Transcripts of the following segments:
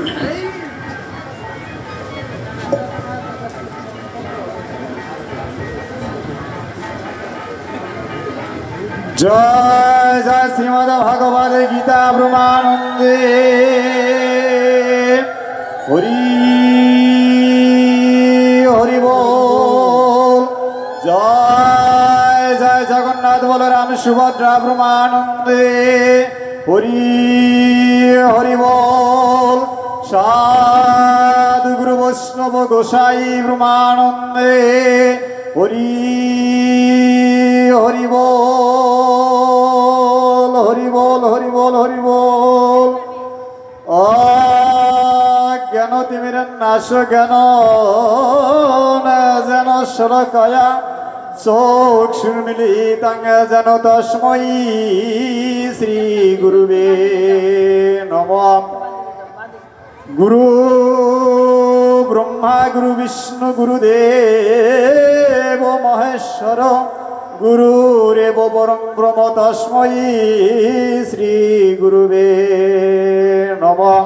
जय जय श्रीमद् भगवद गीता ब्रह्मानंदे हरि हरि बोल। जय जय जगन्नाथ बलराम सुभद्रा ब्रह्मानंदे हरि हरि बोल। साधु गुरु वैष्णव गोसाई ब्रह्मानंदे हरि हरि बोल हरि बोल हरि बोल हरि बोल। ज्ञान तिमिरं नाश ज्ञान जेन शरकया चक्षुर्मिलितं जेन तस्मै श्री गुरुवे नमः। गुरु ब्रह्मा गुरु विष्णु गुरुदेव महेश्वर गुरुरेव परं ब्रह्म तस्मै श्री गुरुवे नमः।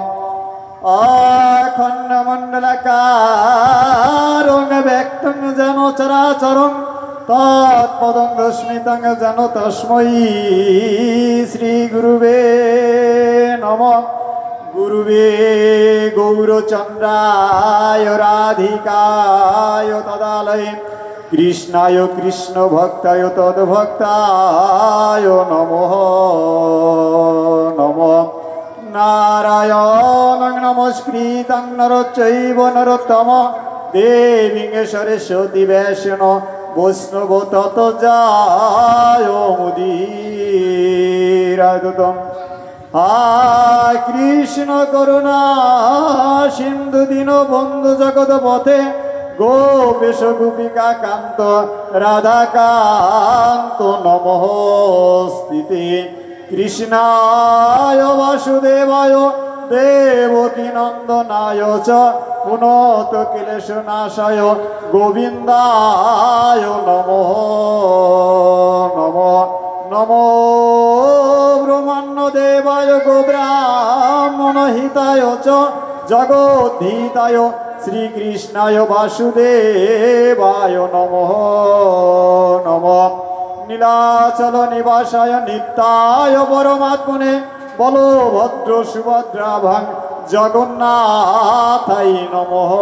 अखण्डमण्डलाकारं व्यक्तं जेन चराचरं तत्पदं स्मितं जेन तस्मै श्री गुरुवे नमः। गुरुवे गौरचन्द्राय राधिकाय तदालय कृष्णाय कृष्ण भक्ताय तद्भक्ताय नमः नमः। नारायणं नमस्कृतं नरं चैव नरोत्तमं देवीं सरस्वतीं व्यासं वैष्णवं ततो जयमुदीरयेत्। कृष्ण करुणा सिंधु दीनबंधु जगतपथे गोपेश गोपिका कांत राधा कांत नमस्ते। कृष्णाय वासुदेवाय देवकी नंदनाय च पुनत क्लेशनाशाय गोविंदाय नमो नमो नमो ब्रह्मण्य देवाय गोब्राह्मण हिताय च जगद्धिताय श्रीकृष्णाय वासुदेवाय नमः नमः। नीलाचल निवासाय नित्याय परमात्मने बलभद्र सुभद्राभां जगन्नाथाय नमः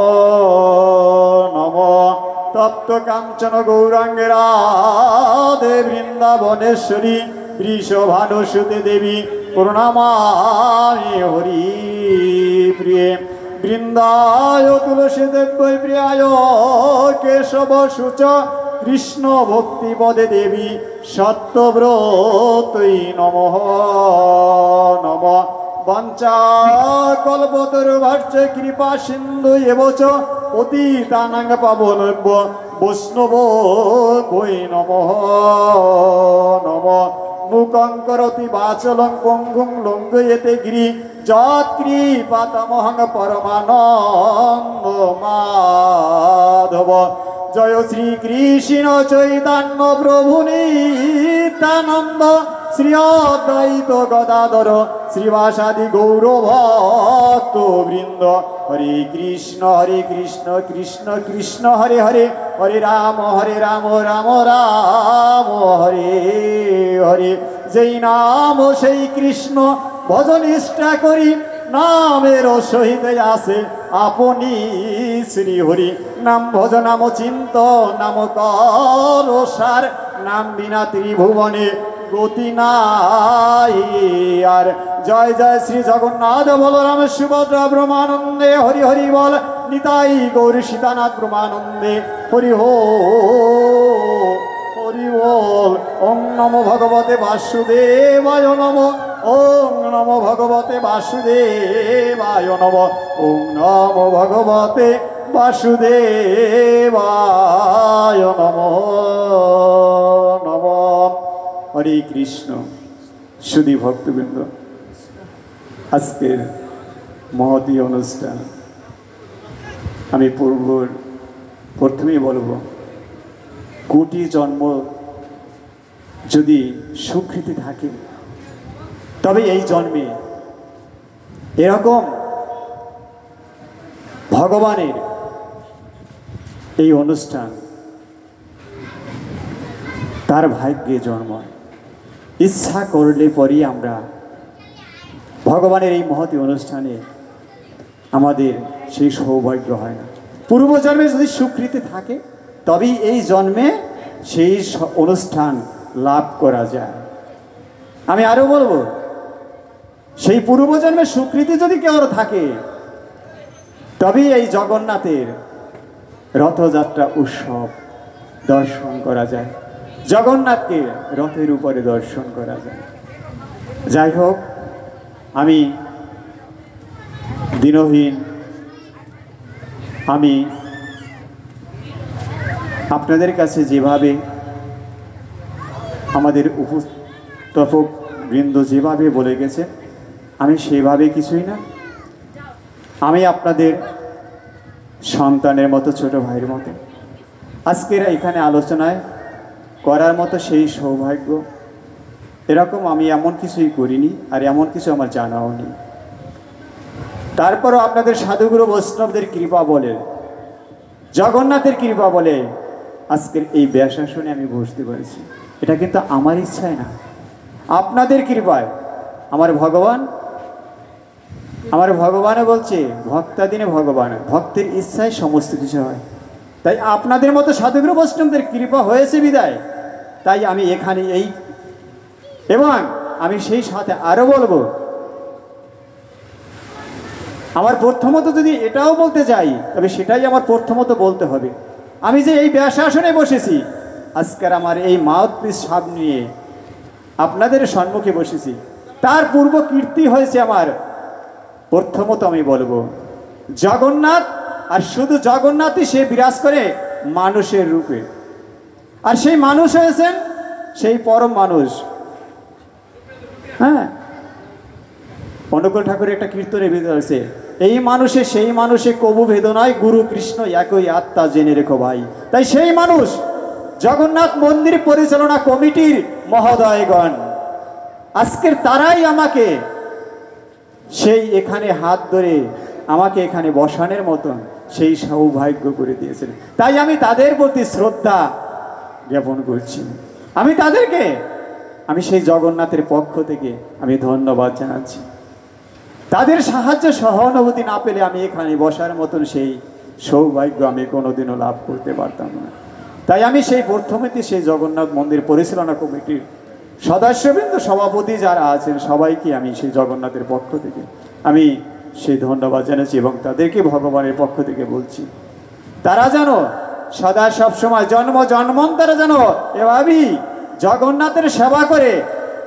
नमः। तप्त कांचन गौरांगे राधे वृंदावनेश्वरी वृषभानुसुते देवी प्रणमामि हरि प्रिये। वृंदाय तुलसी देव्यै प्रियाय केशव शुच कृष्ण भक्ति पदे देवी सत्यव्रतै नमः नमः। वंचाकल्पतरुभ्यश्च कृपा सिन्धु एव च पतितानां पावनेभ्यो वैष्णवेभ्यो नमः नमः। मूकं करोति वाचालं पङ्गुं लङ्घयते गिरिं यत्कृपातमहं परमानन्द माधव। जय श्री कृष्ण चैतन्य प्रभु नित्यानंद श्री अद्वैत गदाधर श्रीवासादि गौर भक्त वृंद। हरे कृष्ण कृष्ण कृष्ण हरे हरे हरे राम राम राम हरे हरे। যেই নাম সেই কৃষ্ণ ভজন ইষ্টা করি নামের সহিত আছে আপনি শ্রী হরি। নাম ভজ নাম চিন্ত নাম কর সার নাম বিনা ত্রিভুবনে গতি নাই আর। জয় জয় শ্রী জগন্নাথ বলরাম সুভদ্রা ব্রহ্মানন্দে হরি হরি বল। নিতাই গৌর সীতানাথ ব্রহ্মানন্দে হরি হো হরি বল। ওম নমো ভগবতে বাসুদেবায় নমঃ। ওম নমো ভগবতে বাসুদেবায় নমঃ। ওম নমো ভগবতে বাসুদেবায় নমঃ নমঃ। হরে কৃষ্ণ। সুধী ভক্তবৃন্দ, আজকের মহতী অনুষ্ঠান আমি প্রথমেই বলবো, কোটি জন্ম যদি সুকৃতি থাকে তবে এই জন্মে এরকম ভগবানের এই অনুষ্ঠান তার ভাগ্যে জন্মায়। ইচ্ছা করলে পরই আমরা ভগবানের এই মহতী অনুষ্ঠানে আমাদের সেই সৌভাগ্য হয় না। পূর্বজন্মে যদি স্বীকৃতি থাকে তবেই এই জন্মে সেই অনুষ্ঠান লাভ করা যায়। আমি আরো বলবো, সেই পূর্বজন্মের স্বীকৃতি যদি কেউ থাকে তবেই এই জগন্নাথের রথযাত্রা উৎসব দর্শন করা যায়, জগন্নাথকে রথের উপরে দর্শন করা যায়। যাই হোক, আমি দিনহীন, আমি আপনাদের কাছে যেভাবে আমাদের উপস্থাপক বৃন্দ যেভাবে বলে গেছে আমি সেভাবে কিছুই না। আমি আপনাদের সন্তানের মতো, ছোট ভাইয়ের মতো আজকের এখানে আলোচনায় করার মতো সেই সৌভাগ্য এরকম আমি এমন কিছুই করিনি, আর এমন কিছু আমার জানাও নেই। তারপরও আপনাদের সাধুগুরু বৈষ্ণবদের কৃপা বলে, জগন্নাথের কৃপা বলে আজকের এই ব্যাসাসনে আমি বসতে পারছি। এটা কিন্তু আমার ইচ্ছায় না, আপনাদের কৃপায়। আমার ভগবানও বলছে ভক্তাধীনে ভগবান, ভক্তের ইচ্ছায় সমস্ত কিছু হয়। তাই আপনাদের মতো সাধুগুরু বৈষ্ণবদের কৃপা হয়েছে বিদায় তাই আমি এখানে এবং আমি সেই সাথে আরো বলবো, আমার প্রথমত যদি এটাও বলতে যাই তবে সেটাই আমার প্রথমত বলতে হবে। আমি যে এই ব্যাসাসনে বসেছি, আজকের আমার এই মাউথপিস সামনে নিয়ে আপনাদের সম্মুখে বসেছি, তার পূর্ব কীর্তি হয়েছে আমার। প্রথমত আমি বলবো জগন্নাথ, আর শুধু জগন্নাথই সে বিরাজ করে মানুষের রূপে, আর সেই মানুষ হয়েছেন সেই পরম মানুষ। হ্যাঁ, অনুকূল ঠাকুরের একটা কীর্তনে বেদ হয়েছে, এই মানুষে সেই মানুষে কবু ভেদ নয়, গুরু কৃষ্ণ একই আত্মা জেনে রেখো ভাই। তাই সেই মানুষ জগন্নাথ মন্দির পরিচালনা কমিটির মহোদয়গণ, আজকের তারাই আমাকে সেই এখানে হাত ধরে আমাকে এখানে বসানোর মতন সেই সৌভাগ্য করে দিয়েছেন। তাই আমি তাদের প্রতি শ্রদ্ধা জ্ঞাপন করছি। আমি তাদেরকে আমি সেই জগন্নাথের পক্ষ থেকে আমি ধন্যবাদ জানাচ্ছি। তাদের সাহায্য সহানুভূতি না পেলে আমি এখানে বসার মতন সেই সৌভাগ্য আমি কোনোদিনও লাভ করতে পারতাম না। তাই আমি সেই প্রথমেতে সেই জগন্নাথ মন্দির পরিচালনা কমিটির সদস্যবৃন্দ, সভাপতি যারা আছেন সবাইকে আমি সেই জগন্নাথের পক্ষ থেকে আমি সেই ধন্যবাদ জানাচ্ছি এবং তাদেরকে ভগবানের পক্ষ থেকে বলছি তারা যেন সদা সবসময় জন্ম জন্মান্তরে যেন এভাবেই জগন্নাথের সেবা করে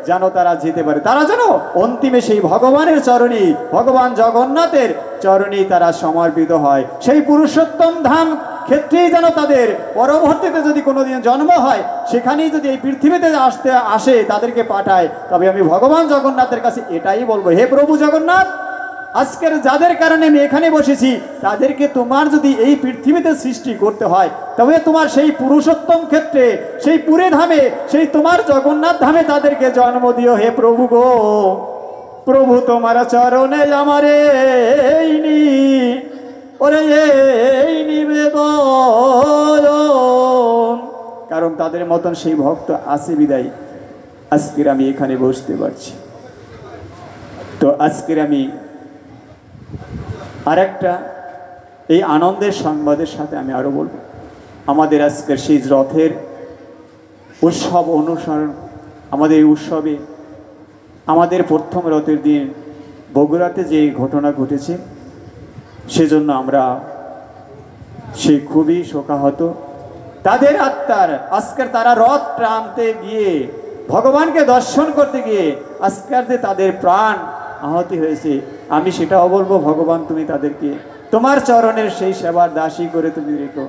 যেন তারা যেতে পারে। তারা যেন অন্তিমে সেই ভগবানের চরণে, ভগবান জগন্নাথের চরণেই তারা সমর্পিত হয়। সেই পুরুষোত্তম ধাম ক্ষেত্রেই যেন তাদের পরবর্তীতে যদি কোনোদিন জন্ম হয়, সেখানেই যদি এই পৃথিবীতে আসে তাদেরকে পাঠায়, তবে আমি ভগবান জগন্নাথের কাছে এটাই বলবো, হে প্রভু জগন্নাথ, আজকের যাদের কারণে আমি এখানে বসেছি তাদেরকে তোমার যদি এই পৃথিবীতে সৃষ্টি করতে হয় তবে তোমার সেই পুরুষোত্তম ক্ষেত্রে, সেই পুরে ধামে, সেই তোমার জগন্নাথ ধামে তাদেরকে জন্ম দিও হে প্রভু গো। প্রভু তোমার চরণে আমারে এই নিবেদন, কারণ তাদের মতন সেই ভক্ত আছে বিদায় আজকের আমি এখানে বসতে পারছি। তো আজকের আমি আরেকটা এই আনন্দের সংবাদের সাথে আমি আরো বলবো, আমাদের আজকের সেই রথের উৎসব অনুসরণ, আমাদের এই উৎসবে আমাদের প্রথম রথের দিন বগুড়াতে যে ঘটনা ঘটেছে সেজন্য আমরা সে খুবই শোকাহত। তাদের আত্মার আজকের তারা রথ টানতে গিয়ে ভগবানকে দর্শন করতে গিয়ে আজকের যে তাদের প্রাণ আহতি হয়েছে, আমি সেটাও বলবো ভগবান তুমি তাদেরকে তোমার চরণের সেই সেবার দাসী করে তুমি রেখো।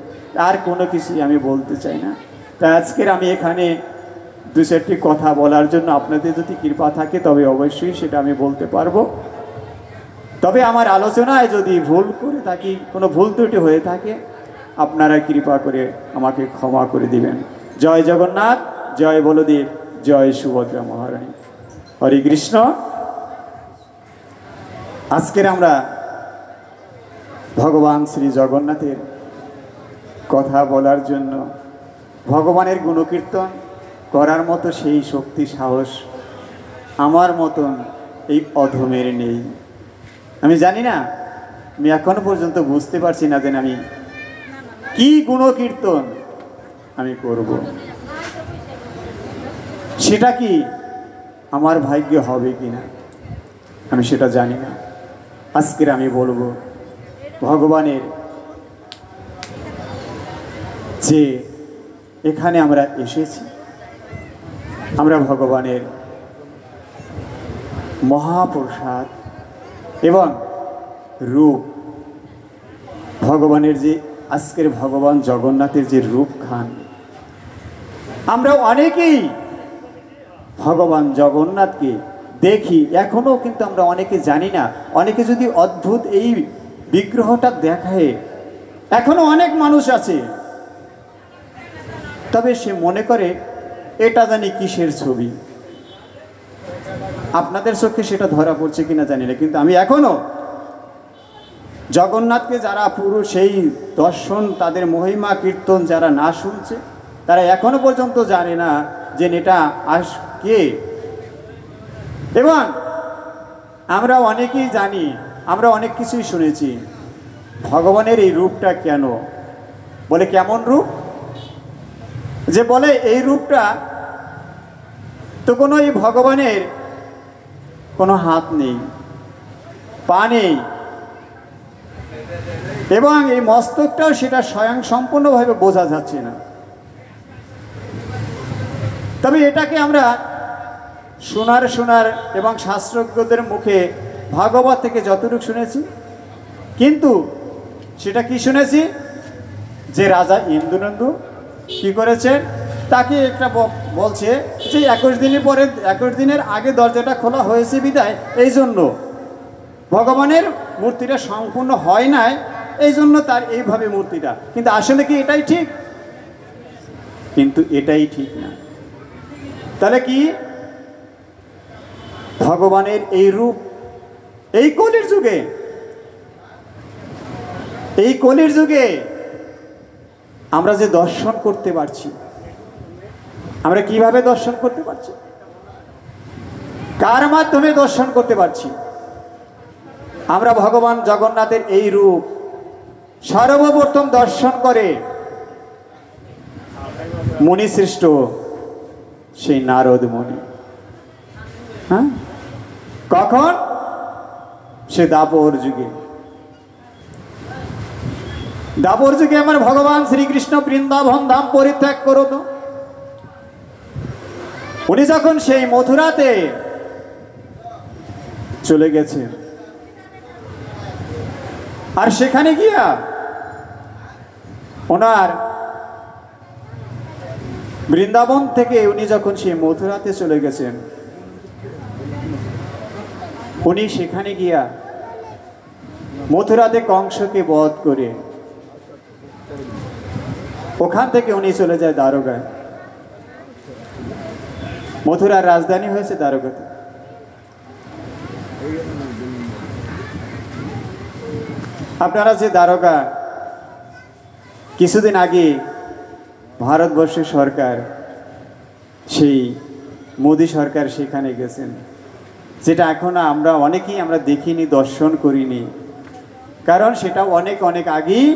আর কোনো কিছুই আমি বলতে চাই না। তাই আজকের আমি এখানে দু চারটি কথা বলার জন্য আপনাদের যদি কৃপা থাকে তবে অবশ্যই সেটা আমি বলতে পারবো। তবে আমার আলোচনায় যদি ভুল করে থাকি, কোনো ভুল ত্রুটি হয়ে থাকে, আপনারা কৃপা করে আমাকে ক্ষমা করে দিবেন। জয় জগন্নাথ, জয় বলদেব, জয় সুভদ্রা মহারানী। হরে কৃষ্ণ। আজকের আমরা ভগবান শ্রী জগন্নাথের কথা বলার জন্য, ভগবানের গুণকীর্তন করার মতো সেই শক্তি সাহস আমার মতন এই অধমের নেই। আমি জানি না, আমি এখনো পর্যন্ত বুঝতে পারছি না যে আমি কি গুণকীর্তন আমি করব, সেটা কি আমার ভাগ্যে হবে কি না আমি সেটা জানি না। আজকের আমি বলবো ভগবানের যে এখানে আমরা এসেছি, আমরা ভগবানের মহাপ্রসাদ এবং রূপ, ভগবানের যে আজকের ভগবান জগন্নাথের যে রূপ খান, আমরা অনেকেই ভগবান জগন্নাথকে দেখি এখনো, কিন্তু আমরা অনেকে জানি না। অনেকে যদি অদ্ভুত এই বিগ্রহটা দেখায়, এখনো অনেক মানুষ আছে, তবে সে মনে করে এটা জানি কিসের ছবি। আপনাদের চোখে সেটা ধরা পড়ছে কিনা জানি না, কিন্তু আমি এখনো জগন্নাথকে যারা পুরো সেই দর্শন, তাদের মহিমা কীর্তন যারা না শুনছে, তারা এখনো পর্যন্ত জানে না যে এটা কে। এবং আমরা অনেকেই জানি, আমরা অনেক কিছুই শুনেছি ভগবানের এই রূপটা কেন, বলে কেমন রূপ, যে বলে এই রূপটা তো কোনো এই ভগবানের কোনো হাত নেই, পা নেই, এবং এই মস্তকটাও সেটা স্বয়ং সম্পূর্ণভাবে বোঝা যাচ্ছে না। তবে এটাকে আমরা শোনার এবং শাস্ত্রজ্ঞদের মুখে ভাগবত থেকে যতটুকু শুনেছি, কিন্তু সেটা কি শুনেছি যে রাজা ইন্দ্রনন্দ কি করেছে, তাকে একটা বলছে যে 21 দিনের আগে দরজাটা খোলা হয়েছে বিদায় এই জন্য ভগবানের মূর্তিটা সম্পূর্ণ হয় নাই, এই জন্য তার এইভাবে মূর্তিটা। কিন্তু আসলে কি এটাই ঠিক? কিন্তু এটাই ঠিক না। তাহলে কি ভগবানের এই রূপ এই কলির যুগে আমরা যে দর্শন করতে পারছি, আমরা কিভাবে দর্শন করতে পারছি, কার মাধ্যমে দর্শন করতে পারছি? আমরা ভগবান জগন্নাথের এই রূপ সর্বপ্রথম দর্শন করে মুনি শ্রেষ্ঠ সেই নারদ মুনি। হ্যাঁ, কখন? সে দাপর যুগে আমার ভগবান শ্রীকৃষ্ণ বৃন্দাবন ধাম পরিত্যাগ করত। উনি যখন সেই মথুরাতে চলে গেছেন, আর সেখানে গিয়া ওনার বৃন্দাবন থেকে উনি যখন সেই মথুরাতে চলে গেছেন, উনি সেখানে গিয়া মথুরাতে কংসকে বধ করে ওখান থেকে উনি চলে যায় দ্বারকায়। মথুরার রাজধানী হয়েছে দ্বারকাতে। আপনারা যে দ্বারকা, কিছুদিন আগে ভারতবর্ষের সরকার, সেই মোদী সরকার সেখানে গেছেন, যেটা এখন আমরা অনেকেই আমরা দেখিনি, দর্শন করিনি, কারণ সেটা অনেক আগেই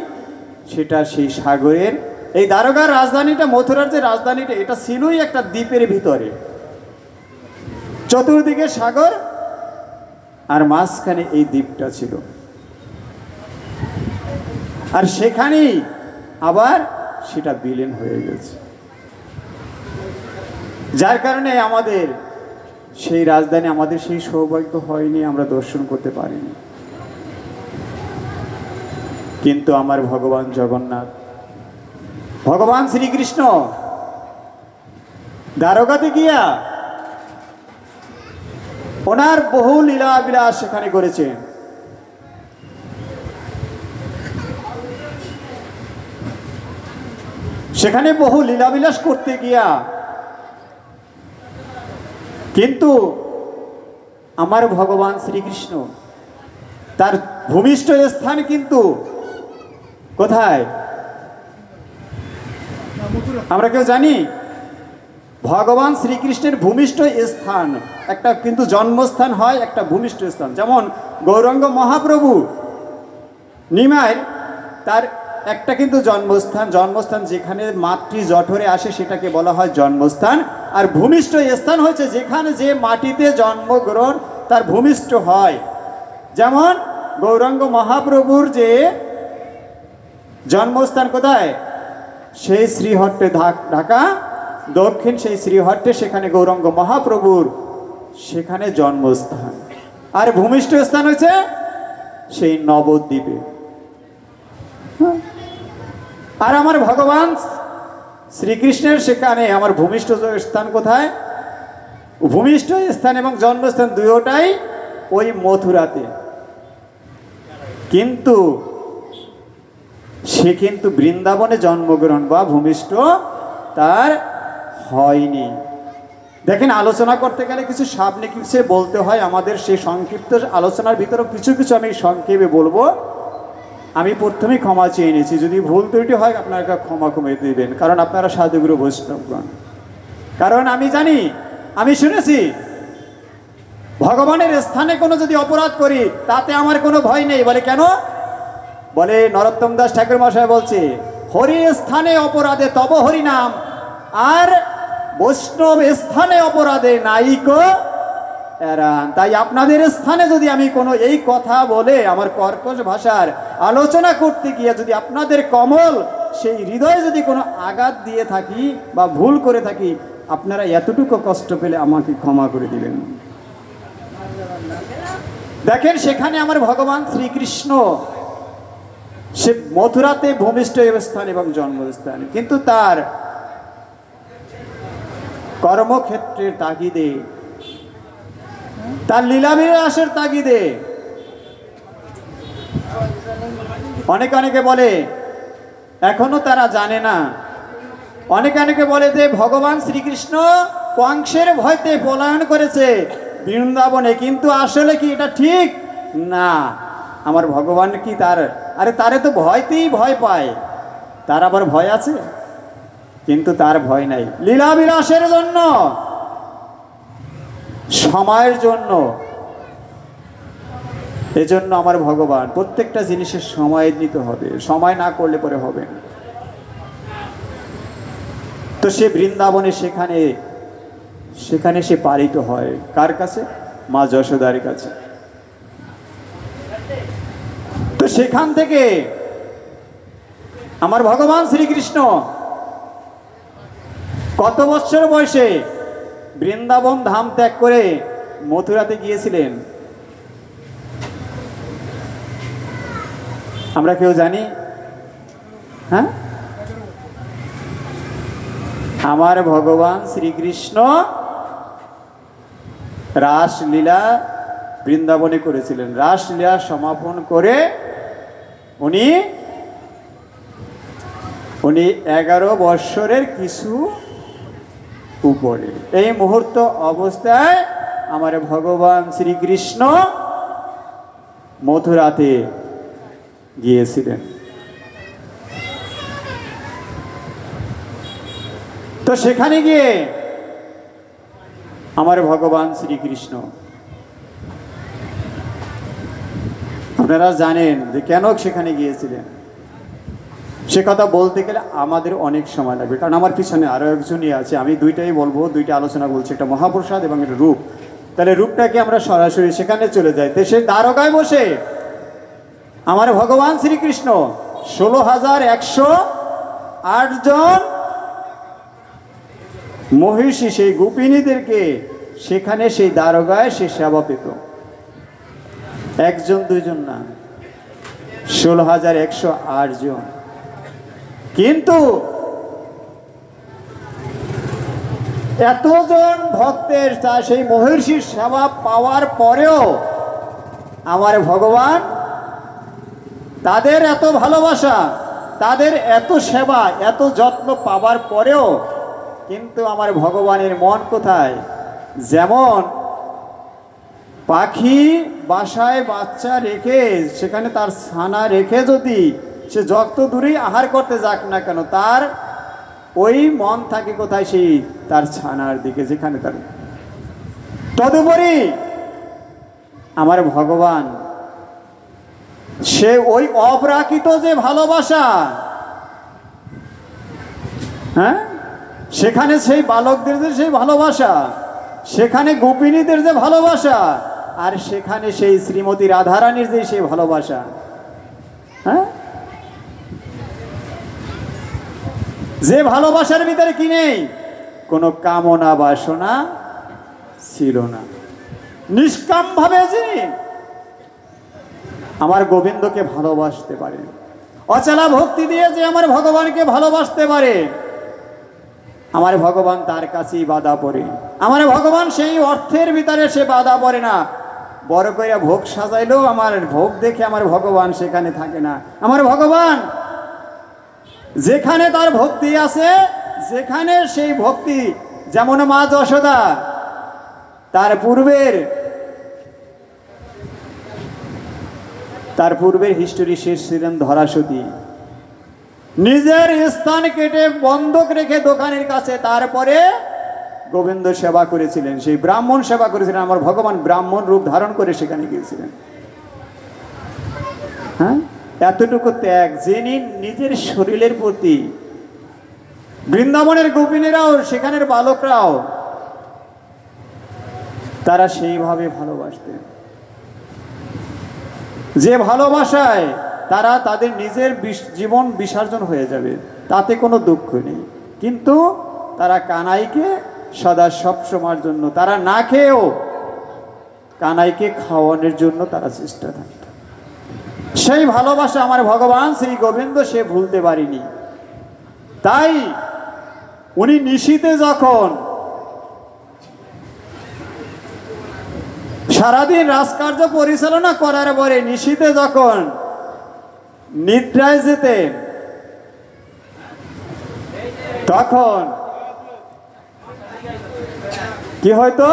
সেটা সেই সাগরের, এই দ্বারকার রাজধানীটা, মথুরার যে রাজধানীটা, এটা ছিলই একটা দ্বীপের ভিতরে, চতুর্দিকে সাগর আর মাঝখানে এই দ্বীপটা ছিল। আর সেখানেই আবার সেটা বিলীন হয়ে গেছে, যার কারণে আমাদের সেই রাজধানী, আমাদের সেই সৌভাগ্য হয়নি, আমরা দর্শন করতে পারিনি। কিন্তু আমার ভগবান জগন্নাথ, ভগবান শ্রীকৃষ্ণ দ্বারকাতে গিয়া ওনার বহু লীলা বিলাস সেখানে করেছেন। সেখানে বহু লীলাবিলাস করতে গিয়া কিন্তু আমার ভগবান শ্রীকৃষ্ণ তার ভূমিষ্ঠ স্থান কিন্তু কোথায় আমরা কেউ জানি? ভগবান শ্রীকৃষ্ণের ভূমিষ্ঠ স্থান একটা কিন্তু জন্মস্থান হয়, একটা ভূমিষ্ঠ স্থান। যেমন গৌরাঙ্গ মহাপ্রভু নিমাইয়ের তার একটা কিন্তু জন্মস্থান যেখানে মাতৃ জঠরে আসে সেটাকে বলা হয় জন্মস্থান। আর ভূমিষ্ঠ স্থান হচ্ছে যেখানে যে মাটিতে জন্মগ্রহণ তার ভূমিষ্ঠ হয়। যেমন গৌরাঙ্গ মহাপ্রভুর যে জন্মস্থান কোথায়? সেই শ্রীহট্টে, ঢাকা দক্ষিণ সেই শ্রীহট্টে, সেখানে গৌরাঙ্গ মহাপ্রভুর সেখানে জন্মস্থান। আর ভূমিষ্ঠ স্থান হচ্ছে সেই নবদ্বীপে। আর আমার ভগবান শ্রীকৃষ্ণের সেখানে আমার ভূমিষ্ঠ স্থান কোথায়? ভূমিষ্ঠ স্থান এবং জন্মস্থান দুটোটাই ওই মথুরাতে। কিন্তু সে কিন্তু বৃন্দাবনে জন্মগ্রহণ বা ভূমিষ্ঠ তার হয়নি। দেখেন, আলোচনা করতে গেলে কিছু সামনে কিছু বলতে হয় আমাদের। সেই সংক্ষিপ্ত আলোচনার ভিতরে কিছু কিছু আমি সংক্ষেপে বলবো। আমি প্রথমেই ক্ষমা চেয়ে নিয়েছি, যদি ভুল ত্রুটি হয় আপনারা ক্ষমা দিবেন, কারণ আপনারা সাধুগুরু বৈষ্ণবগণ। কারণ আমি জানি, আমি শুনেছি ভগবানের স্থানে কোনো যদি অপরাধ করি তাতে আমার কোনো ভয় নেই। বলে কেন? বলে নরোত্তম দাস ঠাকুর মশাই বলছে, হরি স্থানে অপরাধে তব হরি নাম, আর বৈষ্ণব স্থানে অপরাধে নাইক এরান। তাই আপনাদের স্থানে যদি আমি কোনো এই কথা বলে আমার কর্কশ ভাষার আলোচনা করতে গিয়ে যদি আপনাদের কমল সেই হৃদয়ে যদি কোনো আঘাত দিয়ে থাকি বা ভুল করে থাকি, আপনারা এতটুকু কষ্ট পেলে আমাকে ক্ষমা করে দিবেন। দেখেন, সেখানে আমার ভগবান শ্রীকৃষ্ণ সে মথুরাতে ভূমিষ্ঠ স্থান এবং জন্মস্থান, কিন্তু তার কর্মক্ষেত্রের তাগিদে, তার লীলাবিলাসের তাগিদে অনেকে বলে, এখনো তারা জানে না, অনেকে বলে যে ভগবান শ্রীকৃষ্ণ কংসের ভয়তে পলায়ন করেছে বৃন্দাবনে, কিন্তু আসলে কি এটা ঠিক না? আমার ভগবান কি তারে তো ভয়তেই ভয় পায়, তার আবার ভয় আছে? কিন্তু তার ভয় নাই। লীলাবিলাসের জন্য, সময়ের জন্য, এজন্য আমার ভগবান প্রত্যেকটা জিনিসের সময় নিতে হবে, সময় না করলে পরে হবে না। তো সে বৃন্দাবনে সেখানে সে পালিত হয় কার কাছে? মা যশোদার কাছে। তো সেখান থেকে আমার ভগবান শ্রীকৃষ্ণ কত বছর বয়সে বৃন্দাবন ধাম ত্যাগ করে মথুরাতে গিয়েছিলেন আমরা কেউ জানি? হ্যাঁ, আমার ভগবান শ্রীকৃষ্ণ রাসলীলা বৃন্দাবনে করেছিলেন। রাসলীলা সমাপন করে উনি 11 বৎসরের কিছু উপরে এই মুহূর্ত অবস্থায় আমার ভগবান শ্রীকৃষ্ণ মথুরাতে গিয়েছিলেন। তো সেখানে গিয়ে আমার ভগবান শ্রীকৃষ্ণ, আপনারা জানেন যে কেন সেখানে গিয়েছিলেন, সে কথা বলতে গেলে আমাদের অনেক সময় লাগবে, কারণ আমার পিছনে আরো একজনই আছে। আমি দুইটাই বলবো, দুইটা আলোচনা বলছি, একটা মহাপ্রসাদ এবং একটা রূপ। তাহলে রূপটাকে আমরা সরাসরি সেখানে চলে যাই। তো সে দ্বারকায় বসে আমার ভগবান শ্রীকৃষ্ণ 16,108 জন মহিষী সেই গোপিনীদেরকে সেখানে সেই দ্বারকায় সে সেবা পেত। একজন দুইজন না, 16,108 জন। কিন্তু এতজন ভক্তের সেই মহিষীর সেবা পাওয়ার পরেও আমার ভগবান তাদের এত ভালোবাসা, তাদের এত সেবা, এত যত্ন পাওয়ার পরেও কিন্তু আমার ভগবানের মন কোথায়? যেমন পাখি বাসায় বাচ্চা রেখে সেখানে তার ছানা রেখে যদি সে যত দূরেই আহার করতে যাক না কেন, তার ওই মন থাকে কোথায়? সেই তার ছানার দিকে, যেখানে তার। তদুপরি আমার ভগবান, সে ওই অপ্রাকৃত যে ভালোবাসা, হ্যাঁ, সেখানে সেই বালকদের যে সেই ভালোবাসা, সেখানে গোপিনীদের যে ভালোবাসা, আর সেখানে সেই শ্রীমতী রাধারানীর যে সেই ভালোবাসা, হ্যাঁ, যে ভালোবাসার ভিতরে কি নেই? কোনো কামনা বাসনা ছিল না। নিষ্কাম ভাবে যিনি আমার গোবিন্দকে ভালোবাসতে পারে, অচলা ভক্তি দিয়ে যে আমার ভগবানকে ভালোবাসতে পারে, আমার ভগবান তার কাছেই বাধা পড়ে। আমার ভগবান সেই অর্থের ভিতরে সে বাধা পড়ে না। বড় করে ভোগ সাজাইলেও আমার ভোগ দেখে আমার ভগবান সেখানে থাকে না। আমার ভগবান যেখানে তার ভক্তি আছে, যেখানে সেই ভক্তি, যেমন মা যশোদা তার পূর্বের হিস্টোরি শেষ ছিলেন ধরাসতী, নিজের স্থান কেটে বন্ধক রেখে দোকানের কাছে তারপরে গোবিন্দ সেবা করেছিলেন, সেই ব্রাহ্মণ সেবা করেছিলেন। আমার ভগবান ব্রাহ্মণ রূপ ধারণ করে সেখানে গিয়েছিলেন। হ্যাঁ, এতটুকু ত্যাগ, যিনি নিজের শরীরের প্রতি, বৃন্দাবনের গোপিনীরাও, সেখানের বালকরাও তারা সেইভাবে ভালোবাসতেন, যে ভালোবাসায় তারা তাদের নিজের জীবন বিসর্জন হয়ে যাবে, তাতে কোনো দুঃখ নেই। কিন্তু তারা কানাইকে সদা সব সময়ের জন্য, তারা না খেয়েও কানাইকে খাওয়ানোর জন্য তারা চেষ্টা থাকত। সেই ভালোবাসা আমার ভগবান শ্রী গোবিন্দ সে ভুলতে পারিনি। তাই উনি নিশীথে যখন সারাদিন রাজকার্য পরিচালনা করার পরে নিশীথে যখন নিদ্রায় যেতেন, তখন কি হয়তো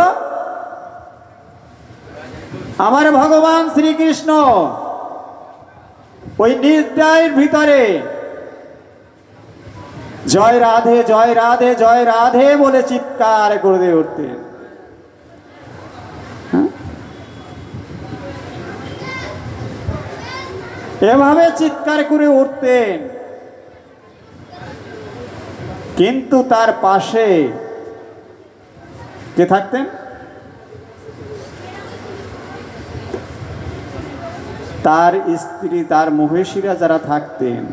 আমার ভগবান শ্রীকৃষ্ণ ওই নিদ্রার ভিতরে জয় রাধে জয় রাধে জয় রাধে বলে চিৎকার করে উঠতেন। এভাবে চিৎকার করে উঠতেন, কিন্তু তার পাশে কে থাকতেন? তার স্ত্রী, তার মহিষীরা যারা থাকতেন,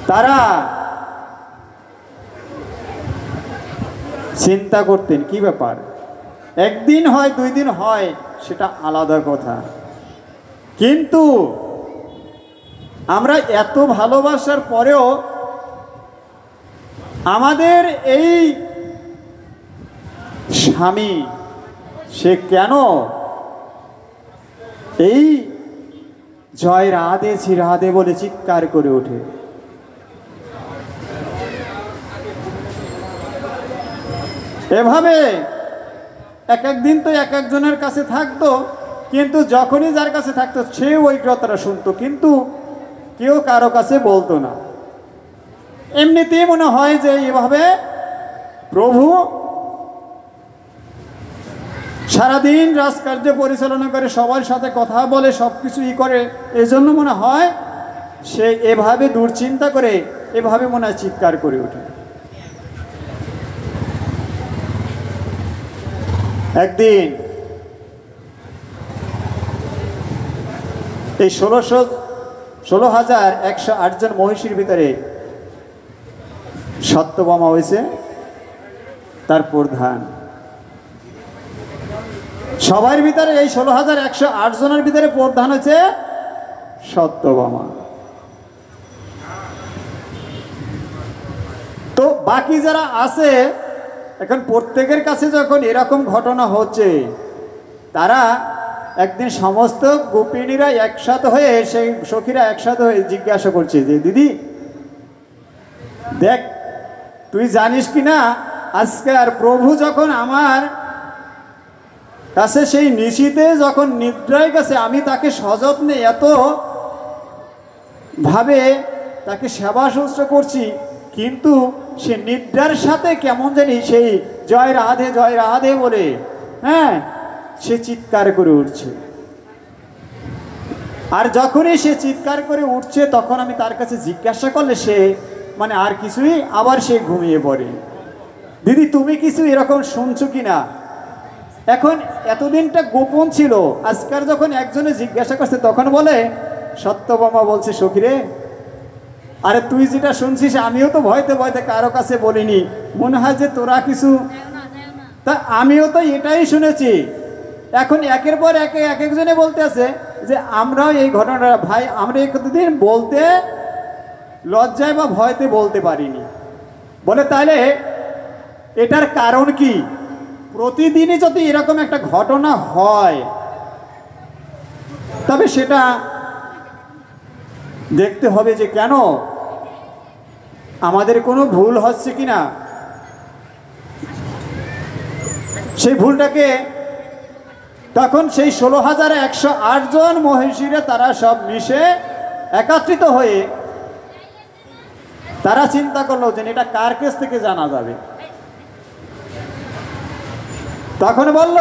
তারা চিন্তা করতেন কি ব্যাপার, একদিন হয় দুই দিন হয় সেটা আলাদা কথা, কিন্তু আমরা এত ভালোবাসার পরেও আমাদের এই স্বামী সে কেন এই জয় রাধে শ্রী রাধে বলে চিৎকার করে ওঠে? এভাবে এক একদিন তো এক একজনের কাছে থাকতো, কিন্তু যখনই যার কাছে থাকতো সে ওই কথাটা শুনতো, কিন্তু কেউ কারো কাছে বলতো না। এমনিতেই মনে হয় যে এভাবে প্রভু সারাদিন রাজকার্য পরিচালনা করে, সবার সাথে কথা বলে, সব কিছু করে, এজন্য মনে হয় সে এভাবে দুশ্চিন্তা করে এভাবে মনে হয় চিৎকার করে ওঠে। একদিন এই 16,108 জন মহিষীর ভিতরে সত্যভামা হয়েছে তার প্রধান। সবার ভিতরে এই 16,108 জনের ভিতরে প্রধান হয়েছে সত্যভামা। তো বাকি যারা আছে, এখন প্রত্যেকের কাছে যখন এরকম ঘটনা হচ্ছে, তারা একদিন সমস্ত গোপিনীরা একসাথে হয়ে, সেই সখীরা একসাথে হয়ে জিজ্ঞাসা করছে যে দিদি দেখ, তুই জানিস কি না আজকে আর প্রভু যখন আমার কাছে সেই নিশীতে যখন নিদ্রায় গেছে, আমি তাকে সযত্নে এত ভাবে তাকে সেবা শুশ্রূষা করছি, কিন্তু সে নিদ্রার সাথে কেমন জানি সেই জয় রাধে বলে হ্যাঁ সে চিৎকার করে উঠছে। আর যখনই সে চিৎকার করে উঠছে তখন আমি তার কাছে জিজ্ঞাসা করলে সে মানে আর কিছুই আবার সে ঘুমিয়ে পড়ে। দিদি তুমি কিছু এরকম শুনছো কি না? এখন এতদিনটা গোপন ছিল, আজকাল যখন একজনে জিজ্ঞাসা করছে তখন বলে সত্যভামা বলছে সখীরে, আরে তুই যেটা শুনছিস আমিও তো ভয়তে ভয়তে কারো কাছে বলিনি, মনে হয় যে তোরা কিছু, তা আমিও তো এটাই শুনেছি। এখন একের পর এক একজনে বলতে আছে যে আমরাও এই ঘটনাটা ভাই আমরা একদিন বলতে লজ্জায় বা ভয়তে বলতে পারিনি। বলে তাহলে এটার কারণ কি? প্রতিদিনই যদি এরকম একটা ঘটনা হয় তবে সেটা দেখতে হবে যে কেন, আমাদের কোনো ভুল হচ্ছে কিনা। সেই ভুলটাকে তখন সেই 16,108 জন মহিষীরা তারা সব মিশে একত্রিত হয়ে তারা চিন্তা করলো যে এটা কার কাছ থেকে জানা যাবে। তখন বলল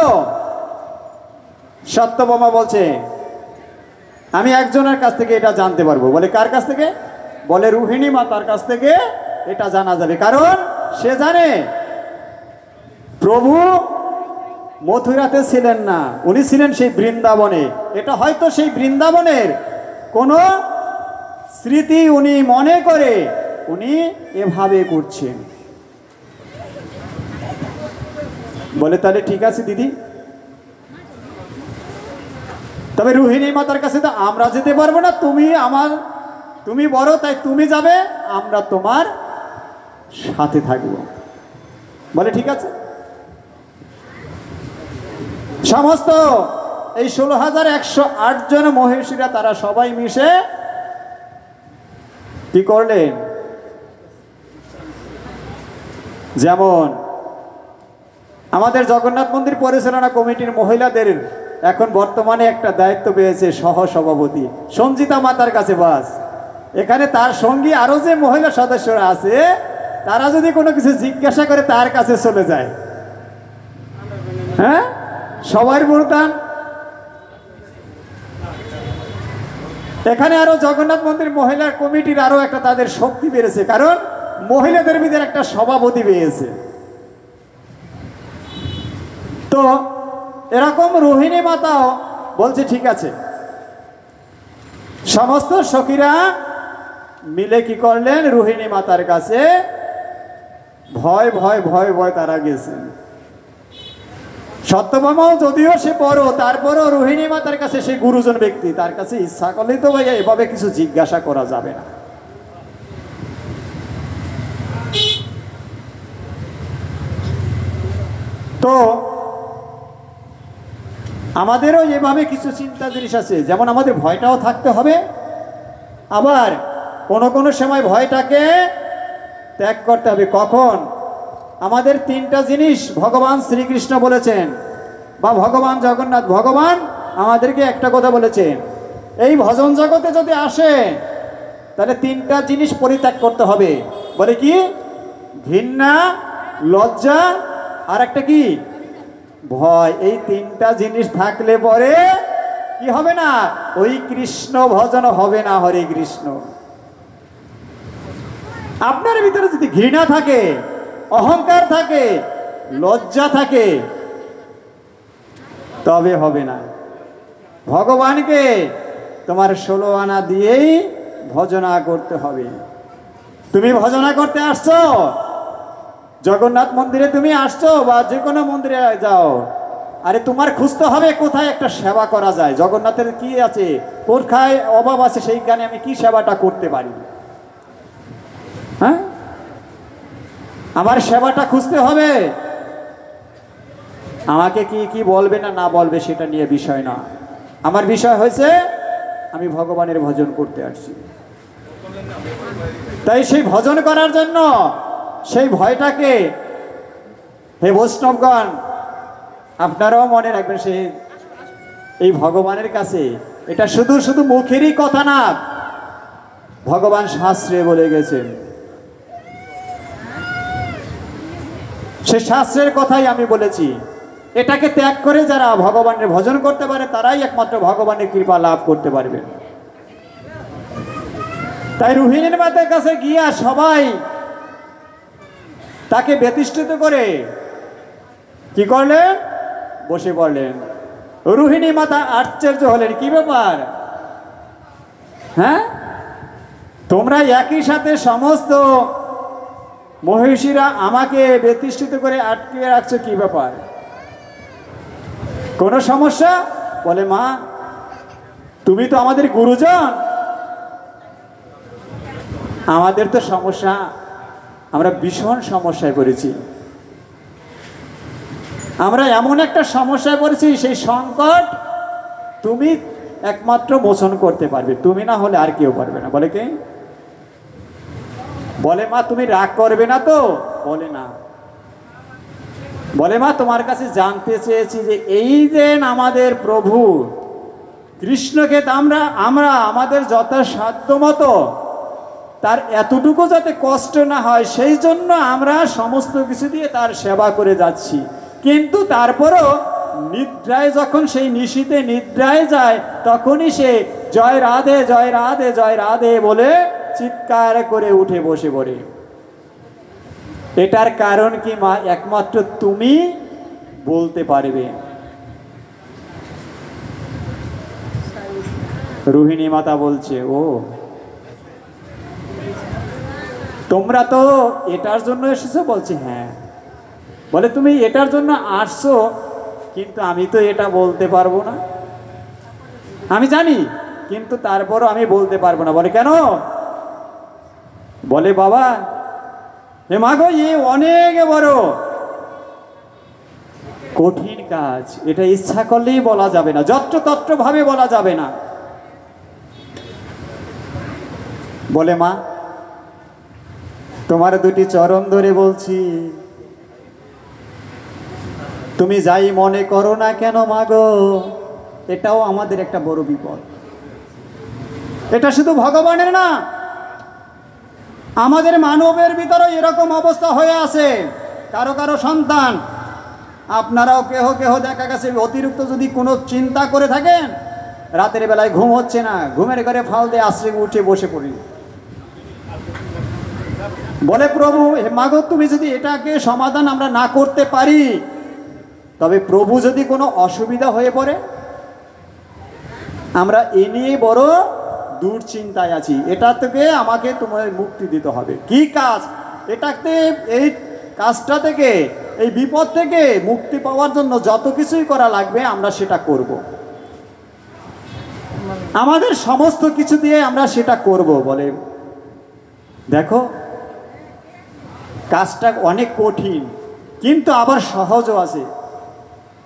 সত্যভামা বলছে আমি একজনের কাছ থেকে এটা জানতে পারবো। বলে কার কাছ থেকে? বলে রোহিণী মাতার কাছ থেকে এটা জানা যাবে, কারণ সে জানে প্রভু মথুরাতে ছিলেন না, উনি ছিলেন সেই বৃন্দাবনে। এটা হয়তো সেই বৃন্দাবনের কোনো স্মৃতি উনি মনে করে উনি এভাবে করছেন। বলে তাহলে ঠিক আছে দিদি, তবে রোহিণী মাতার কাছে তো আমরা যেতে পারবো না, তুমি বড় তাই তুমি যাবে, আমরা তোমার সাথে থাকবো। বলে ঠিক আছে। সমস্ত এই 16,108 জন মহিষীরা তারা সবাই মিশে কি করলেন, যেমন আমাদের জগন্নাথ মন্দির পরিচালনা কমিটির মহিলাদের এখন বর্তমানে একটা দায়িত্ব পেয়েছে সহসভাপতি সঞ্জিতা মাতার কাছে। বাস এখানে তার সঙ্গী আরো যে মহিলা সদস্যরা আছে তারা যদি কোনো কিছু জিজ্ঞাসা করে তার কাছে চলে যায়। হ্যাঁ, সবার বলতাম এখানে আরো জগন্নাথ মন্দির মহিলা কমিটির আরো একটা তাদের শক্তি বেড়েছে, কারণ মহিলাদের ভিতরে একটা সভাপতি পেয়েছে। তো এরকম রোহিণী মাতাও বলছে ঠিক আছে। সমস্ত সখীরা মিলে কি করলেন, রোহিণী মাতার কাছে ভয় ভয় ভয় ভয় তারা গেছেন। সত্যভামাও যদিও সে বড়, তারপরও রোহিণী মাতার কাছে সে গুরুজন ব্যক্তি, তার কাছে ইচ্ছা করলেই তো ভাইয়া এভাবে কিছু জিজ্ঞাসা করা যাবে না। তো আমাদেরও এভাবে কিছু চিন্তা জিনিস আছে, যেমন আমাদের ভয়টাও থাকতে হবে, আবার কোনো কোনো সময় ভয়টাকে ত্যাগ করতে হবে। কখন? আমাদের তিনটা জিনিস ভগবান শ্রীকৃষ্ণ বলেছেন বা ভগবান জগন্নাথ ভগবান আমাদেরকে একটা কথা বলেছেন, এই ভজন জগতে যদি আসে তাহলে তিনটা জিনিস পরিত্যাগ করতে হবে। বলে কি? ঘৃণা, লজ্জা আর একটা কি? ভয়। এই তিনটা জিনিস থাকলে পরে কি হবে না? ওই কৃষ্ণ ভজন হবে না। হরে কৃষ্ণ। আপনার ভিতরে যদি ঘৃণা থাকে, অহংকার থাকে, লজ্জা থাকে, তবে হবে না। ভগবানকে তোমার 16 আনা দিয়েই ভজনা করতে হবে। তুমি ভজনা করতে আসছো, জগন্নাথ মন্দিরে তুমি আসছো বা যে কোনো মন্দিরে যাও, আরে তোমার খুঁজতে হবে কোথায় একটা সেবা করা যায়। জগন্নাথের কি আছে, কোথায় অভাব আছে, সেইখানে আমি কি সেবাটা করতে পারি। হ্যাঁ, আমার সেবাটা খুঁজতে হবে। আমাকে কি কি বলবে না না বলবে সেটা নিয়ে বিষয় না, আমার বিষয় হয়েছে আমি ভগবানের ভজন করতে আসছি। তাই সেই ভজন করার জন্য সেই ভয়টাকে, হে বৈষ্ণবগণ, আপনারাও মনে রাখবেন, সে এই ভগবানের কাছে এটা শুধু শুধু মুখেরই কথা না, ভগবান শাস্ত্রে বলে গেছেন। সে শাস্ত্রের কথাই আমি বলেছি। এটাকে ত্যাগ করে যারা ভগবানের ভজন করতে পারে তারাই একমাত্র ভগবানের কৃপা লাভ করতে পারবে। তাই রোহিণীর মাতার কাছে গিয়া সবাই তাকে ব্যতিষ্ঠিত করে কি করলেন? বসে পড়লেন। রোহিণী মাতা আশ্চর্য হলেন, কি ব্যাপার? হ্যাঁ, তোমরা একই সাথে সমস্ত মহিষীরা আমাকে ব্যতিষ্ঠিত করে আটকে রাখছো, কি ব্যাপার? কোনো সমস্যা? বলে, মা তুমি তো আমাদের গুরুজন, আমাদের তো সমস্যা, আমরা ভীষণ সমস্যায় পড়েছি। আমরা এমন একটা সমস্যায় পড়েছি, সেই সংকট তুমি একমাত্র মোচন করতে পারবে, তুমি না হলে আর কেউ পারবে না। বলে, কে? বলে, মা তুমি রাগ করবে না তো? বলে, না। বলে, মা তোমার কাছে জানতে চেয়েছি যে এই যে আমাদের প্রভু কৃষ্ণকে আমরা আমাদের যথাসাধ্য মতো তার এতটুকু যাতে কষ্ট না হয় সেই জন্য আমরা সমস্ত কিছু দিয়ে তার সেবা করে যাচ্ছি, কিন্তু তারপরও নিদ্রায় যখন সেই নিশীতে নিদ্রায় যায় তখনই সে জয় রাধে জয় রাধে জয় রাধে বলে চিৎকার করে উঠে বসে পড়ে। এটার কারণ কি মা? একমাত্র তুমি বলতে পারবে। রোহিণী মাতা বলছে, ও তোমরা তো এটার জন্য এসেছো? বলছে, হ্যাঁ। বলে, তুমি এটার জন্য আসছো, কিন্তু আমি তো এটা বলতে পারবো না। আমি জানি, কিন্তু তারপরও আমি বলতে পারবো না। বলে, কেন? বলে, বাবা হে মাগো, এ অনেক বড় কঠিন কাজ, এটা ইচ্ছা করলেই বলা যাবে না, যত্রতত্র ভাবে বলা যাবে না। বলে, মা তোমার দুটি চরণ ধরে বলছি, তুমি যাই মনে করো না কেন মাগো, এটাও আমাদের একটা বড় বিপদ। এটা শুধু ভগবানের না, আমাদের মানবের ভিতরে এরকম অবস্থা হয়ে আছে। কারো কারো সন্তান, আপনারাও কেহ কেহ দেখা গেছে অতিরিক্ত যদি কোনো চিন্তা করে থাকেন, রাতের বেলায় ঘুম হচ্ছে না, ঘুমের ঘরে ফাল দিয়ে আশ্রয় উঠে বসে পড়ি। বলে, প্রভু হে মাগো, তুমি যদি এটাকে সমাধান আমরা না করতে পারি, তবে প্রভু যদি কোনো অসুবিধা হয়ে পড়ে, আমরা এ নিয়ে বড় দুশ্চিন্তায় আছি, এটা থেকে আমাকে তোমার মুক্তি দিতে হবে। কি কাজ? এটাতে, এই কাজটা থেকে, এই বিপদ থেকে মুক্তি পাওয়ার জন্য যত কিছুই করা লাগবে আমরা সেটা করব, আমাদের সমস্ত কিছু দিয়ে আমরা সেটা করব। বলে, দেখো কাজটা অনেক কঠিন, কিন্তু আবার সহজও আছে।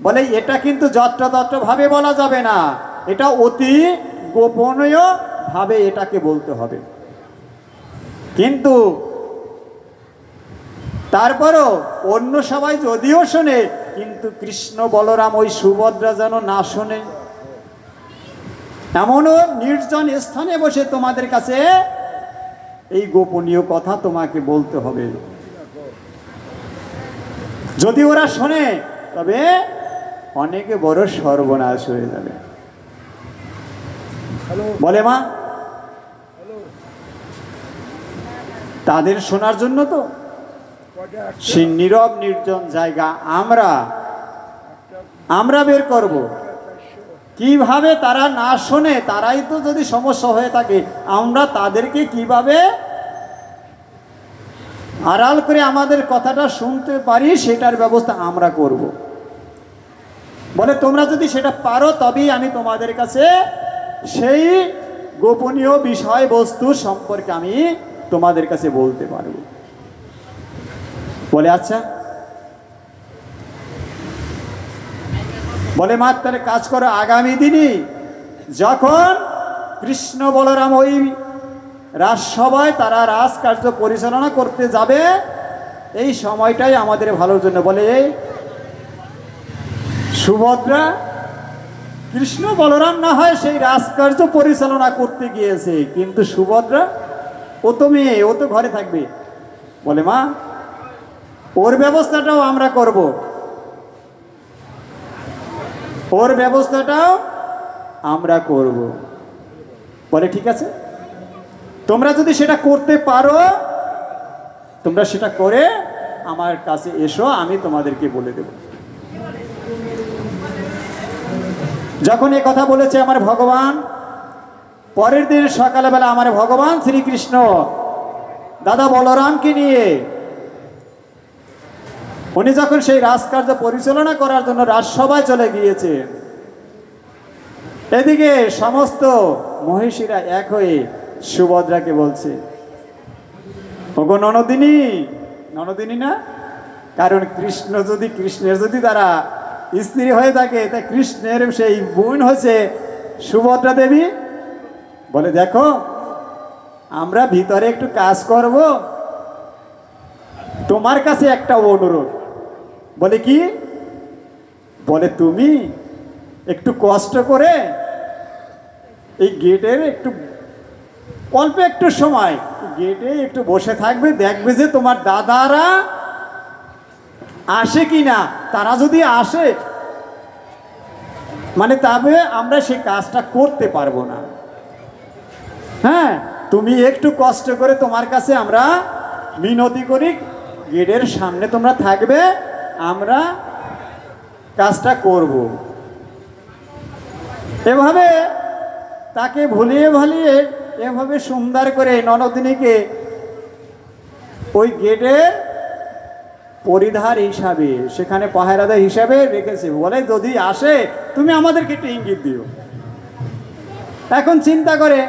বলে, এটা কিন্তু যত্রতত্রভাবে বলা যাবে না, এটা অতি গোপনীয় ভাবে এটাকে বলতে হবে। কিন্তু তারপরও অন্য সবাই যদিও শোনে, কিন্তু কৃষ্ণ বলরাম ওই সুভদ্রা যেন না শোনে। এমনও নির্জন স্থানে বসে তোমাদের কাছে এই গোপনীয় কথা তোমাকে বলতে হবে। যদি ওরা শোনে তবে অনেকে বড় সর্বনাশ হয়ে যাবে। বলে, মা তাদের শোনার জন্য তো সে নীরব নির্জন জায়গা আমরা বের করব। কিভাবে তারা না শোনে, তারাই তো যদি সমস্যা হয়ে থাকে, আমরা তাদেরকে কিভাবে আড়াল করে আমাদের কথাটা শুনতে পারি সেটার ব্যবস্থা আমরা করব। বলে, তোমরা যদি সেটা পারো তবেই আমি তোমাদের কাছে সেই গোপনীয় বিষয়বস্তু সম্পর্কে আমি তোমাদের কাছে বলতে পারব। বলে, আচ্ছা। বলে, মা তাহলে কাজ করো, আগামী দিনই যখন কৃষ্ণ বলরাম ওই রাজসভায় তারা রাজকার্য পরিচালনা করতে যাবে, এই সময়টাই আমাদের ভালোর জন্য। বলে, সুভদ্রা কৃষ্ণ বলরাম না হয় সেই রাজকার্য পরিচালনা করতে গিয়েছে, কিন্তু সুভদ্রা ও তো মেয়ে, ও তো ঘরে থাকবে। বলে মা ওর ব্যবস্থাটাও আমরা করব, ওর ব্যবস্থাটাও আমরা করব। বলে ঠিক আছে, তোমরা যদি সেটা করতে পারো তোমরা সেটা করে আমার কাছে এসো, আমি তোমাদেরকে বলে দেব। যখন এই কথা বলেছে আমার ভগবান, পরের দিন সকালবেলা আমার ভগবান শ্রীকৃষ্ণ দাদা বলরামকে নিয়ে উনি যখন সেই রাজকার্য পরিচালনা করার জন্য রাজসভায় চলে গিয়েছেন, এদিকে সমস্ত মহিষীরা এক হয়ে সুভদ্রাকে বলছে, ওগো ননদিনী, ননদিনী না, কারণ কৃষ্ণের যদি তারা স্ত্রী হয়ে থাকে, তা কৃষ্ণের সেই বোন হচ্ছে সুভদ্রা দেবী। বলে দেখো আমরা ভিতরে একটু কাজ করব, তোমার কাছে একটা অনুরোধ। বলে কি? বলে তুমি একটু কষ্ট করে এই গেটের অল্প একটু সময় গেটে একটু বসে থাকবে, দেখবে যে তোমার দাদারা আসে কিনা। তারা যদি আসে মানে তবে আমরা সেই কাজটা করতে পারবো না। হ্যাঁ, তুমি একটু কষ্ট করে তোমার কাছে আমরা মিনতি করি, গেটের সামনে তোমরা থাকবে, আমরা কাজটা করব। এভাবে তাকে ভুলিয়ে ভালিয়ে এভাবে সুন্দর করে ননদিনীকে ওই গেটের পরিধার হিসাবে, সেখানে পাহারাদার হিসাবে রেখেছে। বলে যদি আসে তুমি আমাদেরকে একটু ইঙ্গিত দিও। এখন চিন্তা করে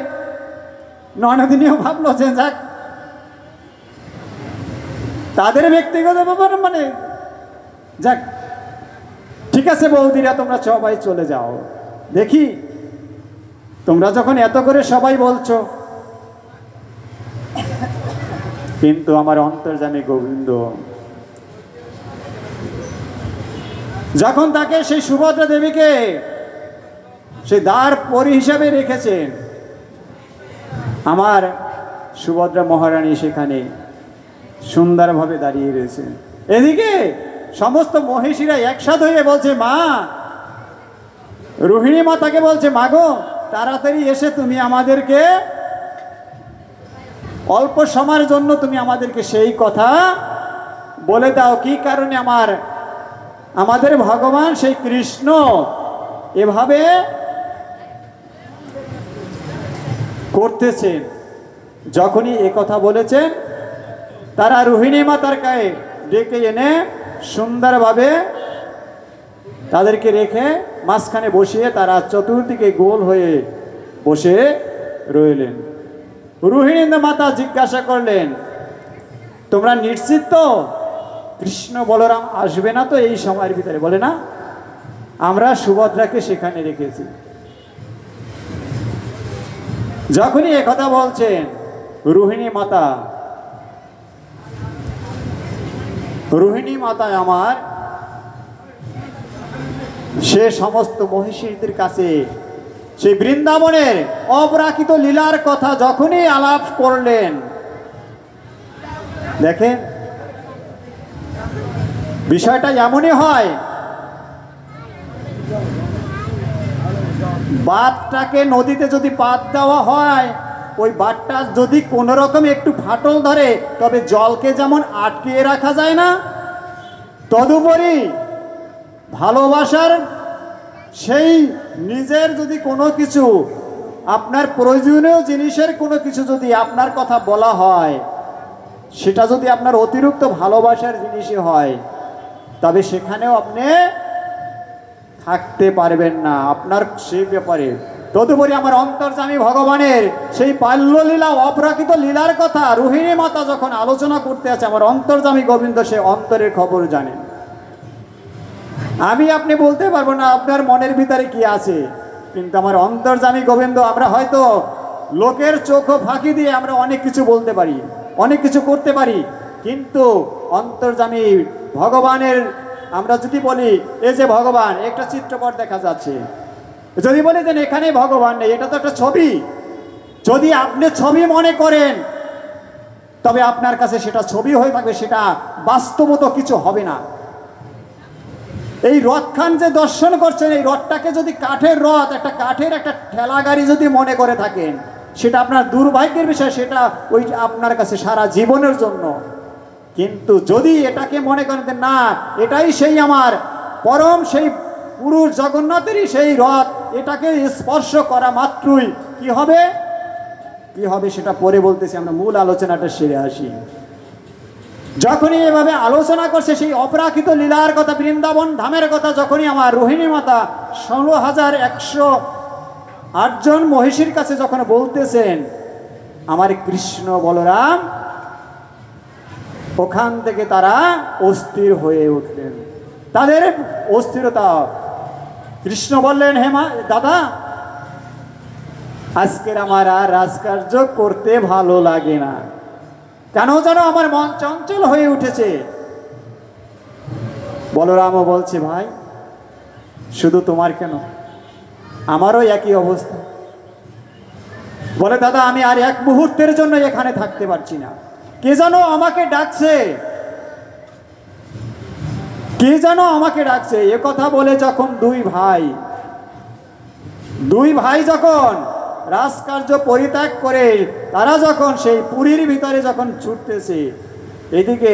ননদিনীও ভাবলো যে যাক, তাদের ব্যক্তিগত ব্যাপার, মানে যাক ঠিক আছে বৌদিরা, তোমরা সবাই চলে যাও, দেখি তোমরা যখন এত করে সবাই বলছো। কিন্তু আমার অন্তর্যামী গোবিন্দ যখন তাকে সেই সুভদ্রা দেবীকে সেই দ্বার পরি হিসাবে রেখেছেন, আমার সুভদ্রা মহারানী সেখানে সুন্দরভাবে দাঁড়িয়ে রয়েছে। এদিকে সমস্ত মহিষীরা একসাথে হয়ে বলছে, মা রোহিণী মাতাকে বলছে, মাগো তাড়াতাড়ি এসে তুমি আমাদেরকে অল্প সময়ের জন্য তুমি আমাদেরকে সেই কথা বলে দাও, কি কারণে আমাদের ভগবান সেই কৃষ্ণ এভাবে করতেছেন। যখনই এ কথা বলেছেন, তারা রোহিণী মাতার গায়ে ডেকে এনে সুন্দরভাবে তাদেরকে রেখে মাঝখানে বসিয়ে তারা চতুর্দিকে গোল হয়ে বসে রইলেন। রোহিণী মাতা জিজ্ঞাসা করলেন, তোমরা নিশ্চিত তো কৃষ্ণ বলরাম আসবে না তো এই সময়ের ভিতরে? বলে না, আমরা সুভদ্রাকে সেখানে রেখেছি। যখনই একথা বলছেন, রোহিণী মাতা আমার সে সমস্ত মহিষীদের কাছে সেই বৃন্দাবনের অপরাকৃত লীলার কথা যখনই আলাপ করলেন, দেখেন বিষয়টা এমনই হয়, বাঁধটাকে নদীতে যদি বাঁধ দেওয়া হয়, ওই বাঁধটা যদি কোনো রকম একটু ফাটল ধরে, তবে জলকে যেমন আটকিয়ে রাখা যায় না, তদুপরি ভালোবাসার সেই নিজের যদি কোনো কিছু, আপনার প্রয়োজনীয় জিনিসের কোনো কিছু যদি আপনার কথা বলা হয়, সেটা যদি আপনার অতিরিক্ত ভালোবাসার জিনিসই হয়, তবে সেখানেও আপনি থাকতে পারবেন না আপনার সেই ব্যাপারে। তদুপরি আমার অন্তর্যামী ভগবানের সেই বাল্যলীলা অপ্রাকৃত লীলার কথা রোহিণী মাতা যখন আলোচনা করতে আছে, আমার অন্তর্যামী গোবিন্দ সে অন্তরের খবর জানেন। আমি আপনি বলতে পারবো না আপনার মনের ভিতরে কি আছে, কিন্তু আমার অন্তর্যামী গোবিন্দ, আমরা হয়তো লোকের চোখ ফাঁকি দিয়ে আমরা অনেক কিছু বলতে পারি, অনেক কিছু করতে পারি, কিন্তু অন্তর্যামী ভগবানের আমরা যদি বলি এই যে ভগবান, একটা চিত্রপট দেখা যাচ্ছে, যদি বলি যে এখানে ভগবান নেই, এটা তো একটা ছবি। যদি আপনি ছবি মনে করেন তবে আপনার কাছে সেটা ছবি হয়ে থাকবে, সেটা বাস্তবত কিছু হবে না। এই রথখান যে দর্শন করছেন, এই রথটাকে যদি কাঠের রথ, একটা কাঠের একটা ঠেলা গাড়ি যদি মনে করে থাকেন, সেটা আপনার দুর্ভাগ্যের বিষয়, সেটা ওই আপনার কাছে সারা জীবনের জন্য। কিন্তু যদি এটাকে মনে করেন না, এটাই সেই আমার পরম সেই পুরুষ জগন্নাথেরই সেই রথ, এটাকে স্পর্শ করা মাত্রই কি হবে, কি হবে সেটা পরে বলতেছি, আমরা মূল আলোচনাটা সেরে আসি। যখনই এভাবে আলোচনা করছে সেই অপরাকৃত লীলার কথা, বৃন্দাবন ধামের কথা, যখনই আমার রোহিণী মাতা 16,108 জন মহিষীর কাছে যখন বলতেছেন আমার কৃষ্ণ বলরাম, ওখান থেকে তারা অস্থির হয়ে উঠলেন। তাদের অস্থিরতা, কৃষ্ণ বললেন হে মা দাদা, আজকের আমার আর রাজকার্য করতে ভালো লাগে না, কেন যেন আমার মন চঞ্চল হয়ে উঠেছে। বলরামও বলছে ভাই শুধু তোমার কেন, আমারও একই অবস্থা। বলে দাদা আমি আর এক মুহূর্তের জন্য এখানে থাকতে পারছি না, কে যেন আমাকে ডাকছে, কে যেন আমাকে ডাকছে। এ কথা বলে যখন দুই ভাই যখন রাজকার্য পরিত্যাগ করে তারা যখন সেই পুরীর ভিতরে যখন ছুটতেছে, এদিকে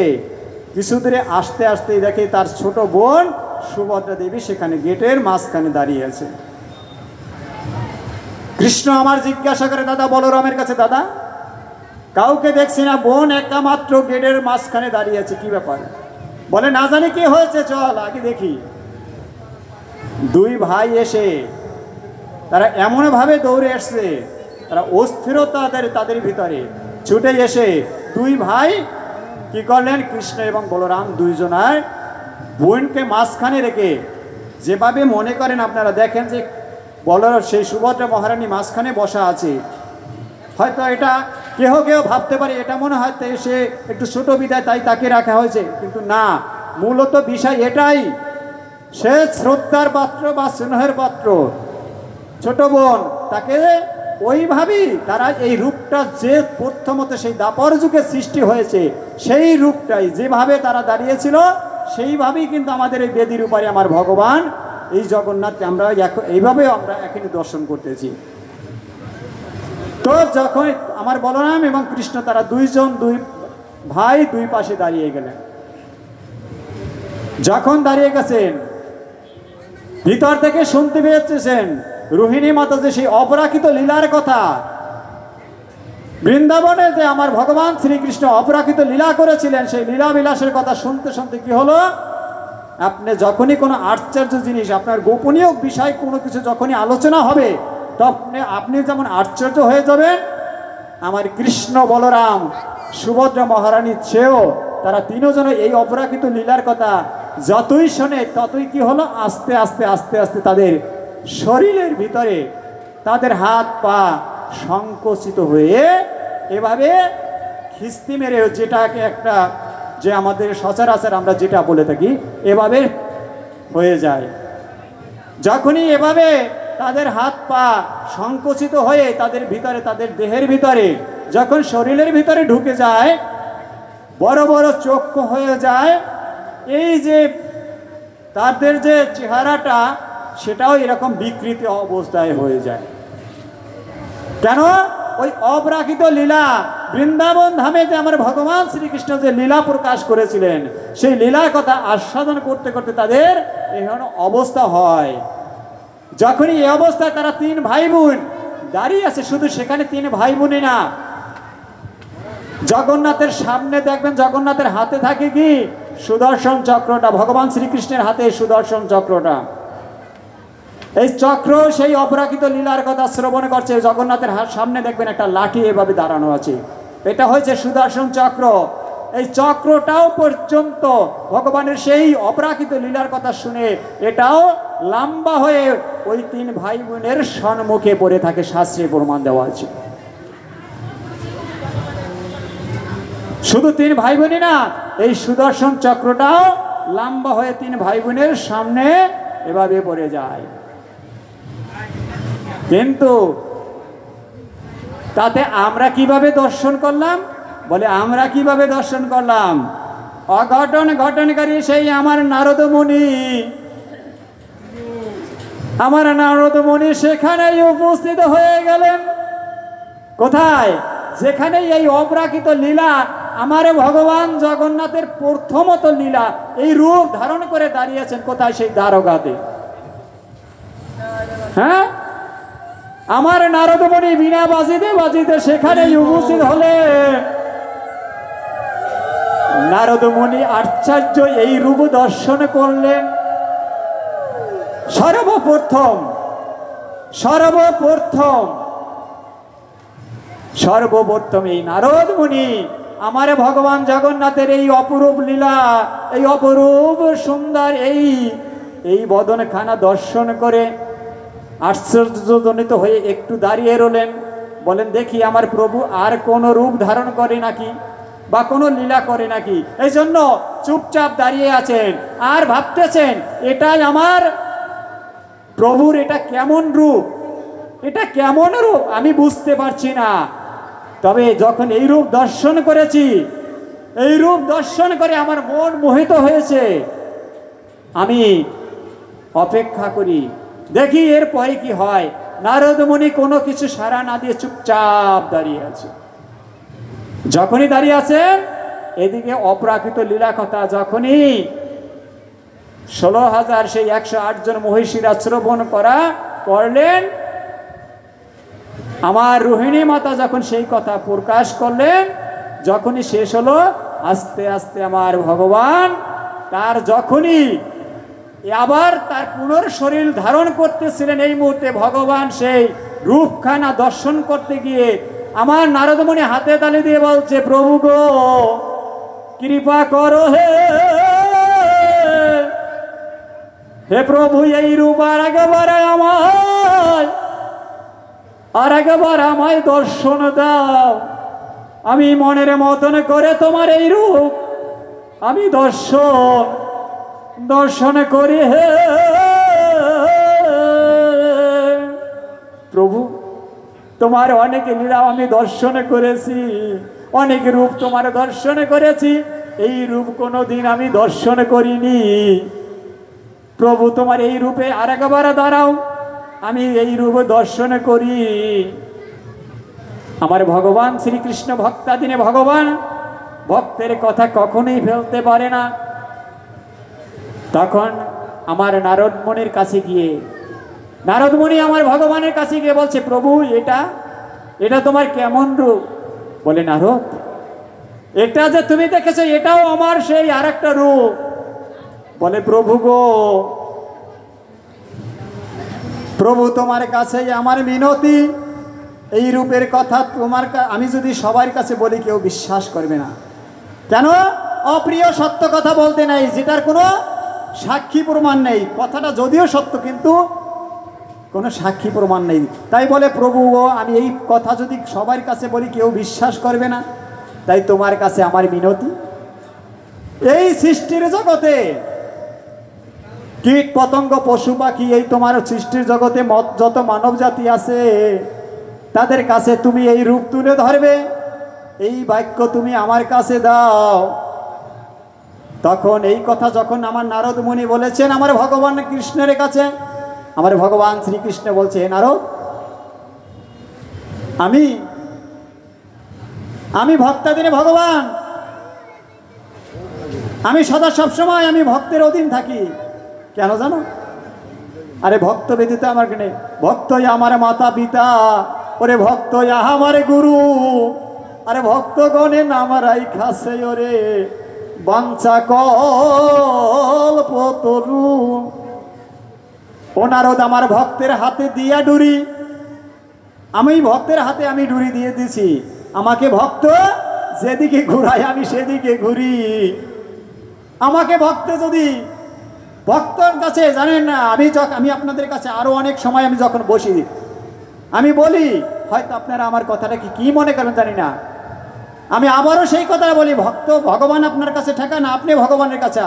কিছু দূরে আসতে আসতে দেখে তার ছোট বোন সুভদ্রা দেবী সেখানে গেটের মাঝখানে দাঁড়িয়ে আছে। কৃষ্ণ আমার জিজ্ঞাসা করে দাদা বলরামের কাছে, দাদা কাউকে দেখছি না, বোন একা মাত্র গেটের মাঝখানে দাঁড়িয়ে আছে, কি ব্যাপার? বলে না জানি কি হয়েছে, চল আগে দেখি। দুই ভাই এসে তারা এমনভাবে দৌড়ে আসছে, তারা অস্থিরতা তাদের ভিতরে ছুটে এসে দুই ভাই কি করলেন, কৃষ্ণ এবং বলরাম দুইজনার বোনকে মাঝখানে রেখে, যেভাবে মনে করেন আপনারা দেখেন যে বলরাম সেই সুভদ্রা মহারানী মাঝখানে বসা আছে, হয়তো এটা কেহ ভাবতে পারে এটা মনে হয় সে একটু ছোট বিদায় তাই তাকে রাখা হয়েছে, কিন্তু না, মূলত বিষয় এটাই, সে শ্রদ্ধার পাত্র বা স্নেহের পাত্র ছোট বোন, তাকে ওইভাবেই তারা এই রূপটা যে প্রথমত সেই দাপর যুগে সৃষ্টি হয়েছে, সেই রূপটাই যেভাবে তারা দাঁড়িয়েছিল সেইভাবেই কিন্তু আমাদের এই বেদির উপরে আমার ভগবান এই জগন্নাথকে আমরা এইভাবে আমরা এখানে দর্শন করতেছি। তো যখন আমার বলরাম এবং কৃষ্ণ তারা দুই ভাই দুই পাশে দাঁড়িয়ে গেলেন, যখন দাঁড়িয়ে গেছেন ভিতর থেকে শুনতে পেয়েছেন রোহিণী মাতা যে সেই অপরাকৃত লীলার কথা, বৃন্দাবনে যে আমার ভগবান শ্রীকৃষ্ণ অপরাকৃত লীলা করেছিলেন, সেই লীলা বিলাসের কথা শুনতে শুনতে কি হলো, আপনি যখনই কোনো আশ্চর্য জিনিস, আপনার গোপনীয় বিষয় কোনো কিছু যখনই আলোচনা হবে, তখন আপনি যেমন আশ্চর্য হয়ে যাবেন, আমার কৃষ্ণ বলরাম সুভদ্রা মহারানীর চেয়েও তারা তিনজনে এই অপরাকৃত লীলার কথা যতই শোনে ততই কি হলো, আস্তে আস্তে আস্তে আস্তে তাদের শরীরের ভিতরে তাদের হাত পা সংকুচিত হয়ে এভাবে খিস্তি মেরে, যেটাকে একটা যে আমাদের সচরাচর আমরা যেটা বলে থাকি এভাবে হয়ে যায়। যখনই এভাবে তাদের হাত পা সংকুচিত হয়ে তাদের ভিতরে, তাদের দেহের ভিতরে যখন শরীরের ভিতরে ঢুকে যায়, বড় বড় চক্ষু হয়ে যায়, এই যে তাদের যে চেহারাটা সেটাও এরকম বিকৃত অবস্থায় হয়ে যায়। কেন? ওই অপরাকৃত লীলা, বৃন্দাবন ধামে যে আমার ভগবান শ্রীকৃষ্ণ যে লীলা প্রকাশ করেছিলেন, সেই লীলার কথা আস্বাদন করতে করতে তাদের এমন অবস্থা হয়। যখনই এই অবস্থায় তারা তিন ভাই বোন দাঁড়িয়ে আছে, শুধু সেখানে তিন ভাই বোনই না, জগন্নাথের সামনে দেখবেন জগন্নাথের হাতে থাকে কি, সুদর্শন চক্রটা, ভগবান শ্রীকৃষ্ণের হাতে সুদর্শন চক্রটা। এই চক্র সেই অপরাকৃত লীলার কথা শ্রবণ করছে। জগন্নাথের সামনে দেখবেন একটা লাঠি এভাবে দাঁড়ানো আছে, এটা হয়েছে সুদর্শন চক্র। এই চক্রটাও পর্যন্ত ভগবানের সেই অপরাকৃত লীলার কথা শুনে এটাও লম্বা হয়ে ওই তিন ভাই বোনের সম্মুখে পড়ে থাকে, শাস্ত্রে প্রমাণ দেওয়া আছে। শুধু তিন ভাই বোনই না, এই সুদর্শন চক্রটাও লম্বা হয়ে 3 ভাই বোনের সামনে এভাবে পড়ে যায়। কিন্তু তাতে আমরা কিভাবে দর্শন করলাম? বলে আমরা কিভাবে দর্শন করলাম? অঘটন ঘটনকারী সেই আমার নারদ মুনি সেখানেই উপস্থিত হয়ে গেলেন। কোথায়? যেখানে এই অপ্রাকৃত লীলা, আমার ভগবান জগন্নাথের প্রথমত লীলা এই রূপ ধারণ করে দাঁড়িয়েছেন। কোথায়? সেই দ্বারকাতে। হ্যাঁ, আমার নারদ মুনি বিনা বাজিতে বাজিতে সেখানেই উপস্থিত হলে নারদ মুনি আশ্চর্য এই রূপ দর্শন করলেন। সর্বপ্রথম এই নারদ মুনি আমার ভগবান জগন্নাথের এই অপরূপ লীলা, এই অপরূপ সুন্দর এই বদনখানা দর্শন করে আশ্চর্যজনিত হয়ে একটু দাঁড়িয়ে রইলেন। বলেন, দেখি আমার প্রভু আর কোন রূপ ধারণ করে নাকি, বা কোনো লীলা করে নাকি। এই জন্য চুপচাপ দাঁড়িয়ে আছেন আর ভাবতেছেন, এটাই আমার প্রভুর, এটা কেমন রূপ, এটা কেমন রূপ আমি বুঝতে পারছি না। তবে যখন এই রূপ দর্শন করেছি, এই রূপ দর্শন করে আমার মন মোহিত হয়েছে, আমি অপেক্ষা করি, দেখি এরপরে কি হয়। নারদ মুনি কোনো কিছু সাড়া না দিয়ে চুপচাপ দাঁড়িয়ে আছে। যখনই দাঁড়িয়ে আছেন, এদিকে অপ্রাকৃত লীলা কথা যখনই 16,000 সেই 108 জন মহিষীরা শ্রবণ করলেন, আমার রোহিণী মাতা যখন সেই কথা প্রকাশ করলেন, যখনই শেষ হলো, আস্তে আস্তে আমার ভগবান তার যখনই আবার তার পুনর্শরীর ধারণ করতেছিলেন, এই মুহূর্তে ভগবান সেই রূপখানা দর্শন করতে গিয়ে আমার নারদমণি হাতে তালি দিয়ে বলছে, প্রভু গো কৃপা করো হে প্রভু, এই রূপ আর একবার আমায় দর্শন দাও। আমি মনের মতন করে তোমার এই রূপ আমি দর্শন করি হে প্রভু। তোমার অনেক লীলা আমি দর্শন করেছি, অনেক রূপ তোমার দর্শন করেছি, এই রূপ কোনোদিন আমি দর্শন করিনি। প্রভু তোমার এই রূপে আরেকবার দাঁড়াও, আমি এই রূপ দর্শন করি। আমার ভগবান শ্রীকৃষ্ণ ভক্তাধীনে ভগবান ভক্তের কথা কখনোই ফেলতে পারে না। তখন আমার নারদমণির কাছে গিয়ে, নারদমণি আমার ভগবানের কাছে গিয়ে বলছে, প্রভু এটা তোমার কেমন রূপ? বলে, নারদ, এটা যে তুমি দেখেছো এটাও আমার সেই আর একটা রূপ। বলে, প্রভু গো, প্রভু তোমার কাছে আমার মিনতি, এই রূপের কথা আমি যদি সবার কাছে বলি কেউ বিশ্বাস করবে না। কেন? অপ্রিয় সত্য কথা বলতে নাই, যেটার কোনো সাক্ষী প্রমাণ নেই। কথাটা যদিও সত্য কিন্তু কোনো সাক্ষী প্রমাণ নেই। তাই বলে, প্রভু গো, আমি এই কথা যদি সবার কাছে বলি কেউ বিশ্বাস করবে না, তাই তোমার কাছে আমার মিনতি, এই সৃষ্টির জগতে কীট পতঙ্গ পশু পাখি, এই তোমার সৃষ্টির জগতে যত মানব জাতি আছে, তাদের কাছে তুমি এই রূপ তুলে ধরবে, এই বাক্য তুমি আমার কাছে দাও। তখন এই কথা যখন আমার নারদ মুনি বলেছেন আমার ভগবান কৃষ্ণের কাছে, আমার ভগবান শ্রীকৃষ্ণ বলছে, হে নারদ, আমি ভক্তাধীনে ভগবান, আমি সদা সবসময় আমি ভক্তের অধীন থাকি। কেন জানো? আরে ভক্ত ব্যতীত আমার নেই। ভক্ত আমার মাতা পিতা, ওরে ভক্ত আমার গুরু, আরে ভক্তগণে নামারাই খাসে ওরে বাঞ্ছা কল্পতরু। ও নারদ, আমার ভক্তের হাতে দিয়া ডুরি, আমি ভক্তের হাতে আমি ডুরি দিয়ে দিছি। আমাকে ভক্ত যেদিকে ঘুরায় আমি সেদিকে ঘুরি। আমাকে ভক্ত যদি ভক্তর কাছে জানেন না, আমি আপনাদের কাছে আরো অনেক সময় আমি যখন বসি আমি বলি, হয়তো আপনারা আমার কথাটা কি মনে করেন জানি না, আমি আবারও সেই কথা বলি, ভক্ত ভগবান আপনার কাছে ঠেকা না, আপনি ভগবানের কাছে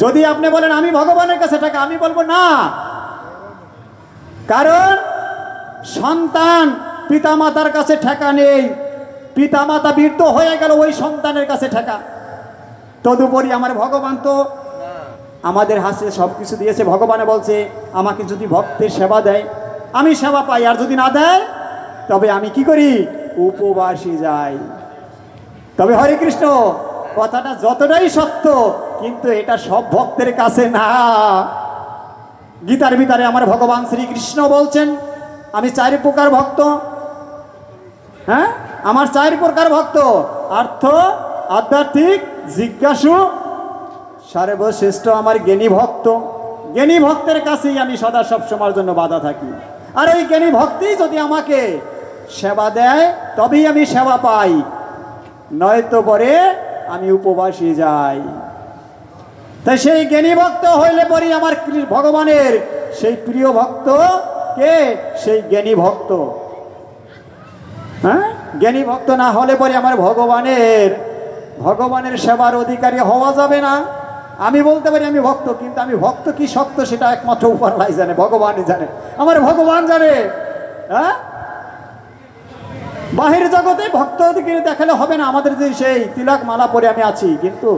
যদি আপনি বলেন আমি ভগবানের কাছে থাকি, আমি বলবো না। কারণ সন্তান পিতামাতার কাছে ঠেকা নেই, পিতামাতা বৃদ্ধ হয়ে গেল ওই সন্তানের কাছে ঠেকা। তদুপরি আমার ভগবান তো আমাদের হাতে সব কিছু দিয়েছে। ভগবানে বলছে আমাকে যদি ভক্তের সেবা দেয় আমি সেবা পাই, আর যদি না দেয় তবে আমি কি করি, উপবাসী যাই। তবে হরে কৃষ্ণ কথাটা যতটাই সত্য, কিন্তু এটা সব ভক্তের কাছে না। গীতার ভিতরে আমার ভগবান শ্রীকৃষ্ণ বলছেন আমি 4 প্রকার ভক্ত। হ্যাঁ, আমার 4 প্রকার ভক্ত, আর্থ, আধ্যাত্মিক, জিজ্ঞাসু, সর্বশ্রেষ্ঠ আমার জ্ঞানী ভক্ত। জ্ঞানী ভক্তের কাছেই আমি সদা সব সময়ের জন্য বাধা থাকি। আর ওই জ্ঞানী ভক্তি যদি আমাকে সেবা দেয় তবেই আমি সেবা পাই, নয়তো পরে আমি উপবাসী যাই। তাই সেই জ্ঞানী ভক্ত হইলে পরে আমার ভগবানের সেই প্রিয় ভক্ত কে, সেই জ্ঞানী ভক্ত। হ্যাঁ, জ্ঞানী ভক্ত না হলে পরে আমার ভগবানের সেবার অধিকারী হওয়া যাবে না। আমি বলতে পারি আমি ভক্ত, কিন্তু আমি ভক্ত কি সত্য সেটা একমাত্র উপরলাই জানে, ভগবানই জানে, আমার ভগবান জানে। হ্যাঁ, বাহির জগতে ভক্ত দেখালে হবে না। আমাদের যে সেই তিলক মালা পরে আমি আছি, কিন্তু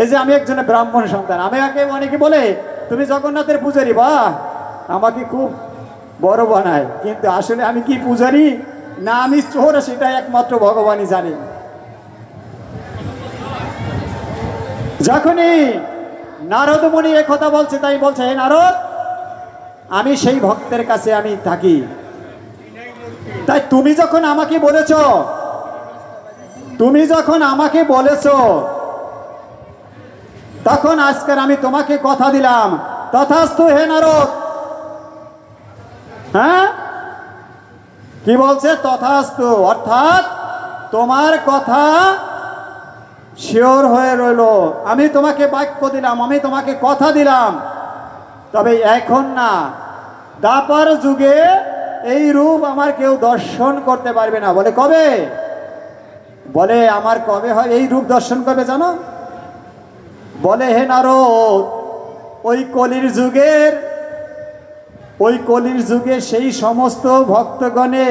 এই যে আমি একজনের ব্রাহ্মণ সন্তান, আমাকে অনেকে বলে তুমি জগন্নাথের পূজারি, বাহ, আমাকে খুব বড় বানায়, কিন্তু আসলে আমি কি পূজারি না আমি চোর সেটা একমাত্র ভগবানই জানে। যখনই নারদ মুনি একথা বলছে, তাই বলছে হে নারদ আমি সেই ভক্তের কাছে আমি থাকি। তাই তুমি যখন আমাকে বলেছ তখন আজকের আমি তোমাকে কথা দিলাম, তথাস্তু হে নারদ। হ্যাঁ, কি বলছে, তথাস্তু, অর্থাৎ তোমার কথা শিওর হয়ে রইল। আমি তোমাকে বাক্য দিলাম, আমি তোমাকে কথা দিলাম। তবে এখন না, দ্বাপর যুগে এই রূপ আমার কেউ দর্শন করতে পারবে না। বলে কবে? বলে আমার কবে হয় এই রূপ দর্শন করবে জানো? বলে হে নারদ ওই কলির যুগে সেই সমস্ত ভক্তগণে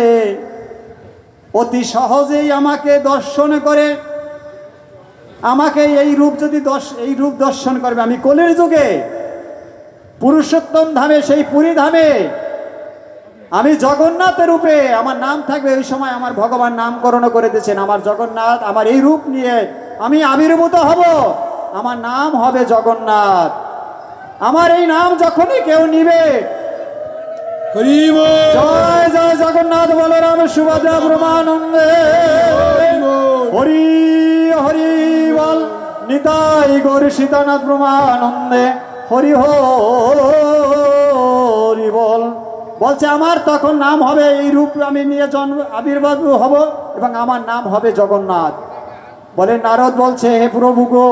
অতি সহজেই আমাকে দর্শন করে, আমাকে এই রূপ দর্শন করবে। আমি কলির যুগে পুরুষোত্তম ধামে, সেই পুরী ধামে আমি জগন্নাথ রূপে আমার নাম থাকবে। ওই সময় আমার ভগবান নামকরণ করে দিয়েছেন, আমার জগন্নাথ, আমার এই রূপ নিয়ে আমি আবির্ভূত হব, আমার নাম হবে জগন্নাথ। আমার এই নাম যখনই কেউ নিবে, জয় জয় জগন্নাথ বলরাম সুভদ্রা ব্রহ্মানন্দে, হরি হরি বল নিতাই গৌর সীতানাথ ব্রহ্মানন্দে, হরি হরি বল। বলছে আমার তখন নাম হবে, এই রূপ আমি নিয়ে আবির্ভাব হব এবং আমার নাম হবে জগন্নাথ। বলে নারদ বলছে হে প্রভু গো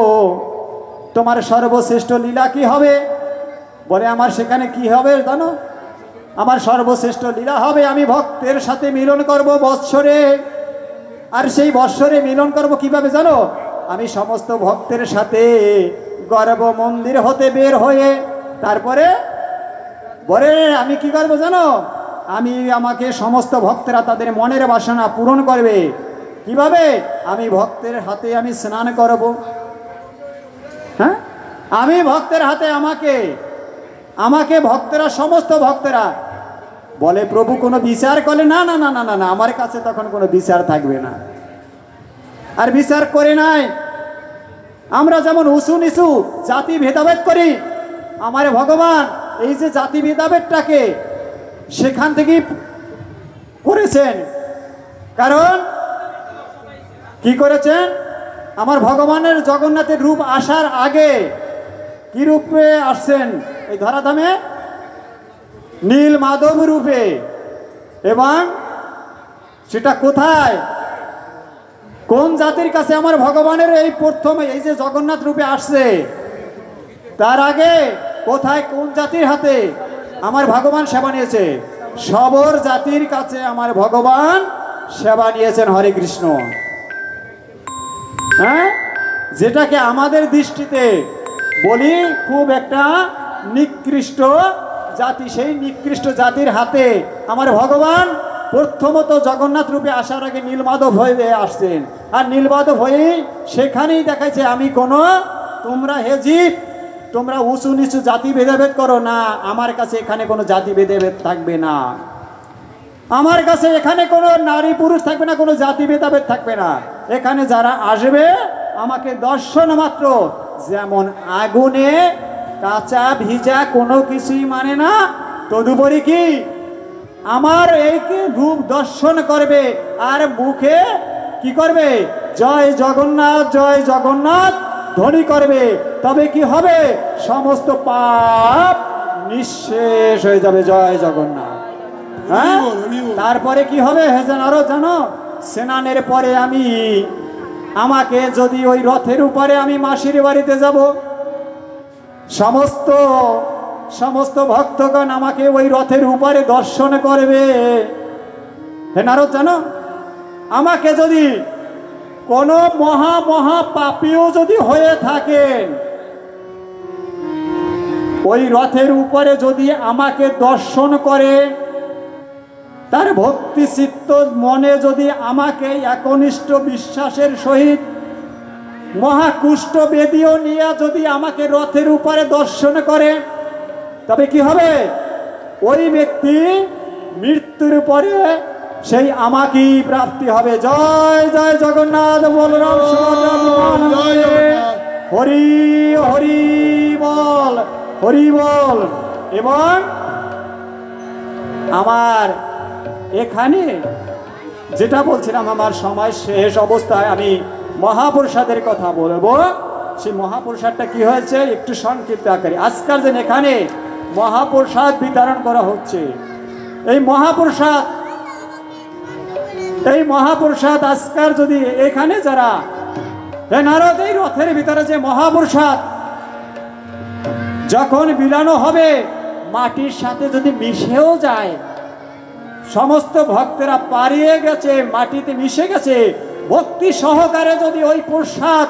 তোমার সর্বশ্রেষ্ঠ লীলা কি হবে? বলে আমার সেখানে কি হবে জানো? আমার সর্বশ্রেষ্ঠ লীলা হবে আমি ভক্তের সাথে মিলন করব বৎসরে। আর সেই বৎসরে মিলন করব কিভাবে জানো? আমি সমস্ত ভক্তের সাথে গর্ভ মন্দির হতে বের হয়ে তারপরে বলে আমি কি করবো জানো? আমাকে সমস্ত ভক্তরা তাদের মনের বাসনা পূরণ করবে। কিভাবে? আমি ভক্তের হাতে আমি স্নান করব। হ্যাঁ, আমি ভক্তের হাতে আমাকে ভক্তরা, সমস্ত ভক্তরা বলে প্রভু কোনো বিচার করে না, না না না না না, আমার কাছে তখন কোনো বিচার থাকবে না। আর বিচার করে নাই, আমরা যেমন উঁচু নিচু জাতি ভেদাভেদ করি, আমার ভগবান এই যে জাতি ভেদাভেদটাকে সেখান থেকেই করেছেন। কারণ কি করেছেন? আমার ভগবানের জগন্নাথের রূপ আসার আগে কি রূপে আসছেন? এই ধরাধামে নীল মাধব রূপে। এবং সেটা কোথায়, কোন জাতির কাছে আমার ভগবানের এই প্রথম এই যে জগন্নাথ রূপে আসছে, তার আগে কোথায় কোন জাতির হাতে আমার ভগবান সেবা নিয়েছে? সবর জাতির কাছে আমার ভগবান সেবা নিয়েছেন। হরে কৃষ্ণ। হ্যাঁ, যেটাকে আমাদের দৃষ্টিতে বলি খুব একটা নিকৃষ্ট জাতি। সেই নিকৃষ্ট জাতির হাতে আমার ভগবান প্রথমত জগন্নাথ রূপে আসার আগে নীলমাধব হয়ে আসছেন। আর নীলমাধব হয়েই সেখানেই দেখাইছে আমি কোনো, তোমরা হে জীব তোমরা উঁচু নিচু জাতি ভেদাভেদ করো না, আমার কাছে এখানে কোনো জাতি ভেদাভেদ থাকবে না, আমার কাছে এখানে কোনো নারী পুরুষ থাকবে না, কোনো জাতি ভেদাভেদ থাকবে না। এখানে যারা আসবে আমাকে দর্শন মাত্র, যেমন আগুনে কাঁচা ভিজা কোনো কিছুই মানে না, তদুপরি কি আমার এই রূপ দর্শন করবে আর মুখে কি করবে, জয় জগন্নাথ ধ্বনি করবে। তবে কি হবে, সমস্ত পাপ নিঃশেষ হয়ে যাবে। জয় জগন্নাথ। হ্যাঁ, তারপরে কি হবে আরো জানো, স্নানের পরে আমাকে যদি ওই রথের উপরে আমি মাসির বাড়িতে যাব, সমস্ত ভক্তগণ আমাকে ওই রথের উপরে দর্শন করবে। হে নারদ জানো, আমাকে যদি কোনো মহা পাপীও যদি হয়ে থাকেন, ওই রথের উপরে যদি আমাকে দর্শন করে, তার ভক্তি চিত্ত মনে যদি আমাকে একনিষ্ঠ বিশ্বাসের সহিত মহাকুষ্ঠ বেদীও নিয়ে যদি আমাকে রথের উপরে দর্শন করে, তবে কি হবে, ওই ব্যক্তি মৃত্যুর পরে সেই আমাকেই প্রাপ্তি হবে। জয় জয় জগন্নাথ বলরাম হরি হরি বল, হরি বল। এবং আমার এখানে যেটা বলছিলাম, আমার সময় শেষ অবস্থায় আমি মহাপ্রসাদের কথা বলবো। সেই মহাপ্রসাদটা কি হয়েছে একটু সংক্ষিপ্ত আকারে। আজকাল যেন এখানে মহাপ্রসাদ বিতরণ করা হচ্ছে, এই মহাপ্রসাদ আজকাল যদি এখানে যারা নারদ এই রথের ভিতরে যে মহাপ্রসাদ যখন বিলানো হবে, মাটির সাথে যদি মিশেও যায়, সমস্ত ভক্তেরা পারিয়ে গেছে, মাটিতে মিশে গেছে, ভক্তি সহকারে যদি ওই প্রসাদ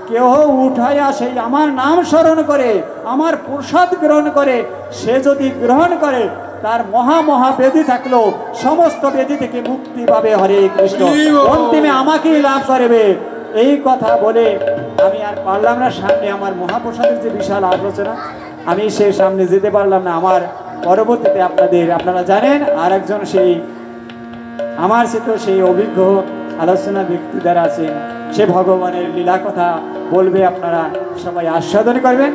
কেউ উঠাইয়া সেই আমার নাম স্মরণ করে আমার প্রসাদ গ্রহণ করে, সে যদি গ্রহণ করে তার মহা বেদি থাকলো সমস্ত বেদি থেকে মুক্তি পাবে। হরে কৃষ্ণ, অন্তিমে আমাকেই লাভ করবে। এই কথা বলে আমি আর পারলাম না, সামনে আমার মহাপ্রসাদের যে বিশাল আলোচনা, আমি সে সামনে যেতে পারলাম না। আমার পরবর্তীতে আপনারা জানেন আর একজন সেই আমার তো সেই অভিজ্ঞ আলোচনা ব্যক্তি দ্বারা আছেন, সে ভগবানের লীলা কথা বলবে, আপনারা সবাই আস্বাদন করবেন।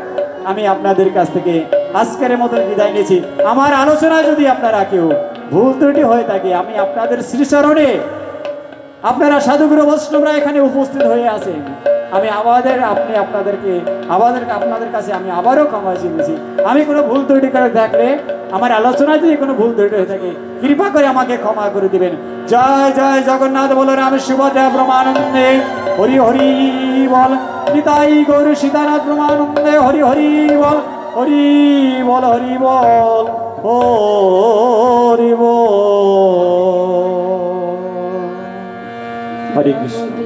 আমি আপনাদের কাছ থেকে আজকের মতো বিদায় নিয়েছি। আমার আলোচনায় যদি আপনারা কেউ ভুল ত্রুটি হয়ে থাকে, আমি আপনাদের শ্রীচরণে, আপনারা সাধুগুরু বৈষ্ণবরা এখানে উপস্থিত হয়ে আছেন, আমি আপনাদের কাছে আমি আবারও ক্ষমা চেয়েছি। আমি কোনো ভুল ত্রুটি করে থাকলে, আমার আলোচনায় যদি কোনো ভুল ত্রুটি হয়ে থাকে, কৃপা করে আমাকে ক্ষমা করে দিবেন। জয় জয় জগন্নাথ বলরাম সুভদ্রা ব্রহ্মানন্দে হরি হরি বল। নিতাই গৌর সীতানাথ ব্রহ্মানন্দে হরি হরি বল, হরি বল, হরি বল, হরি বল। হরে কৃষ্ণ।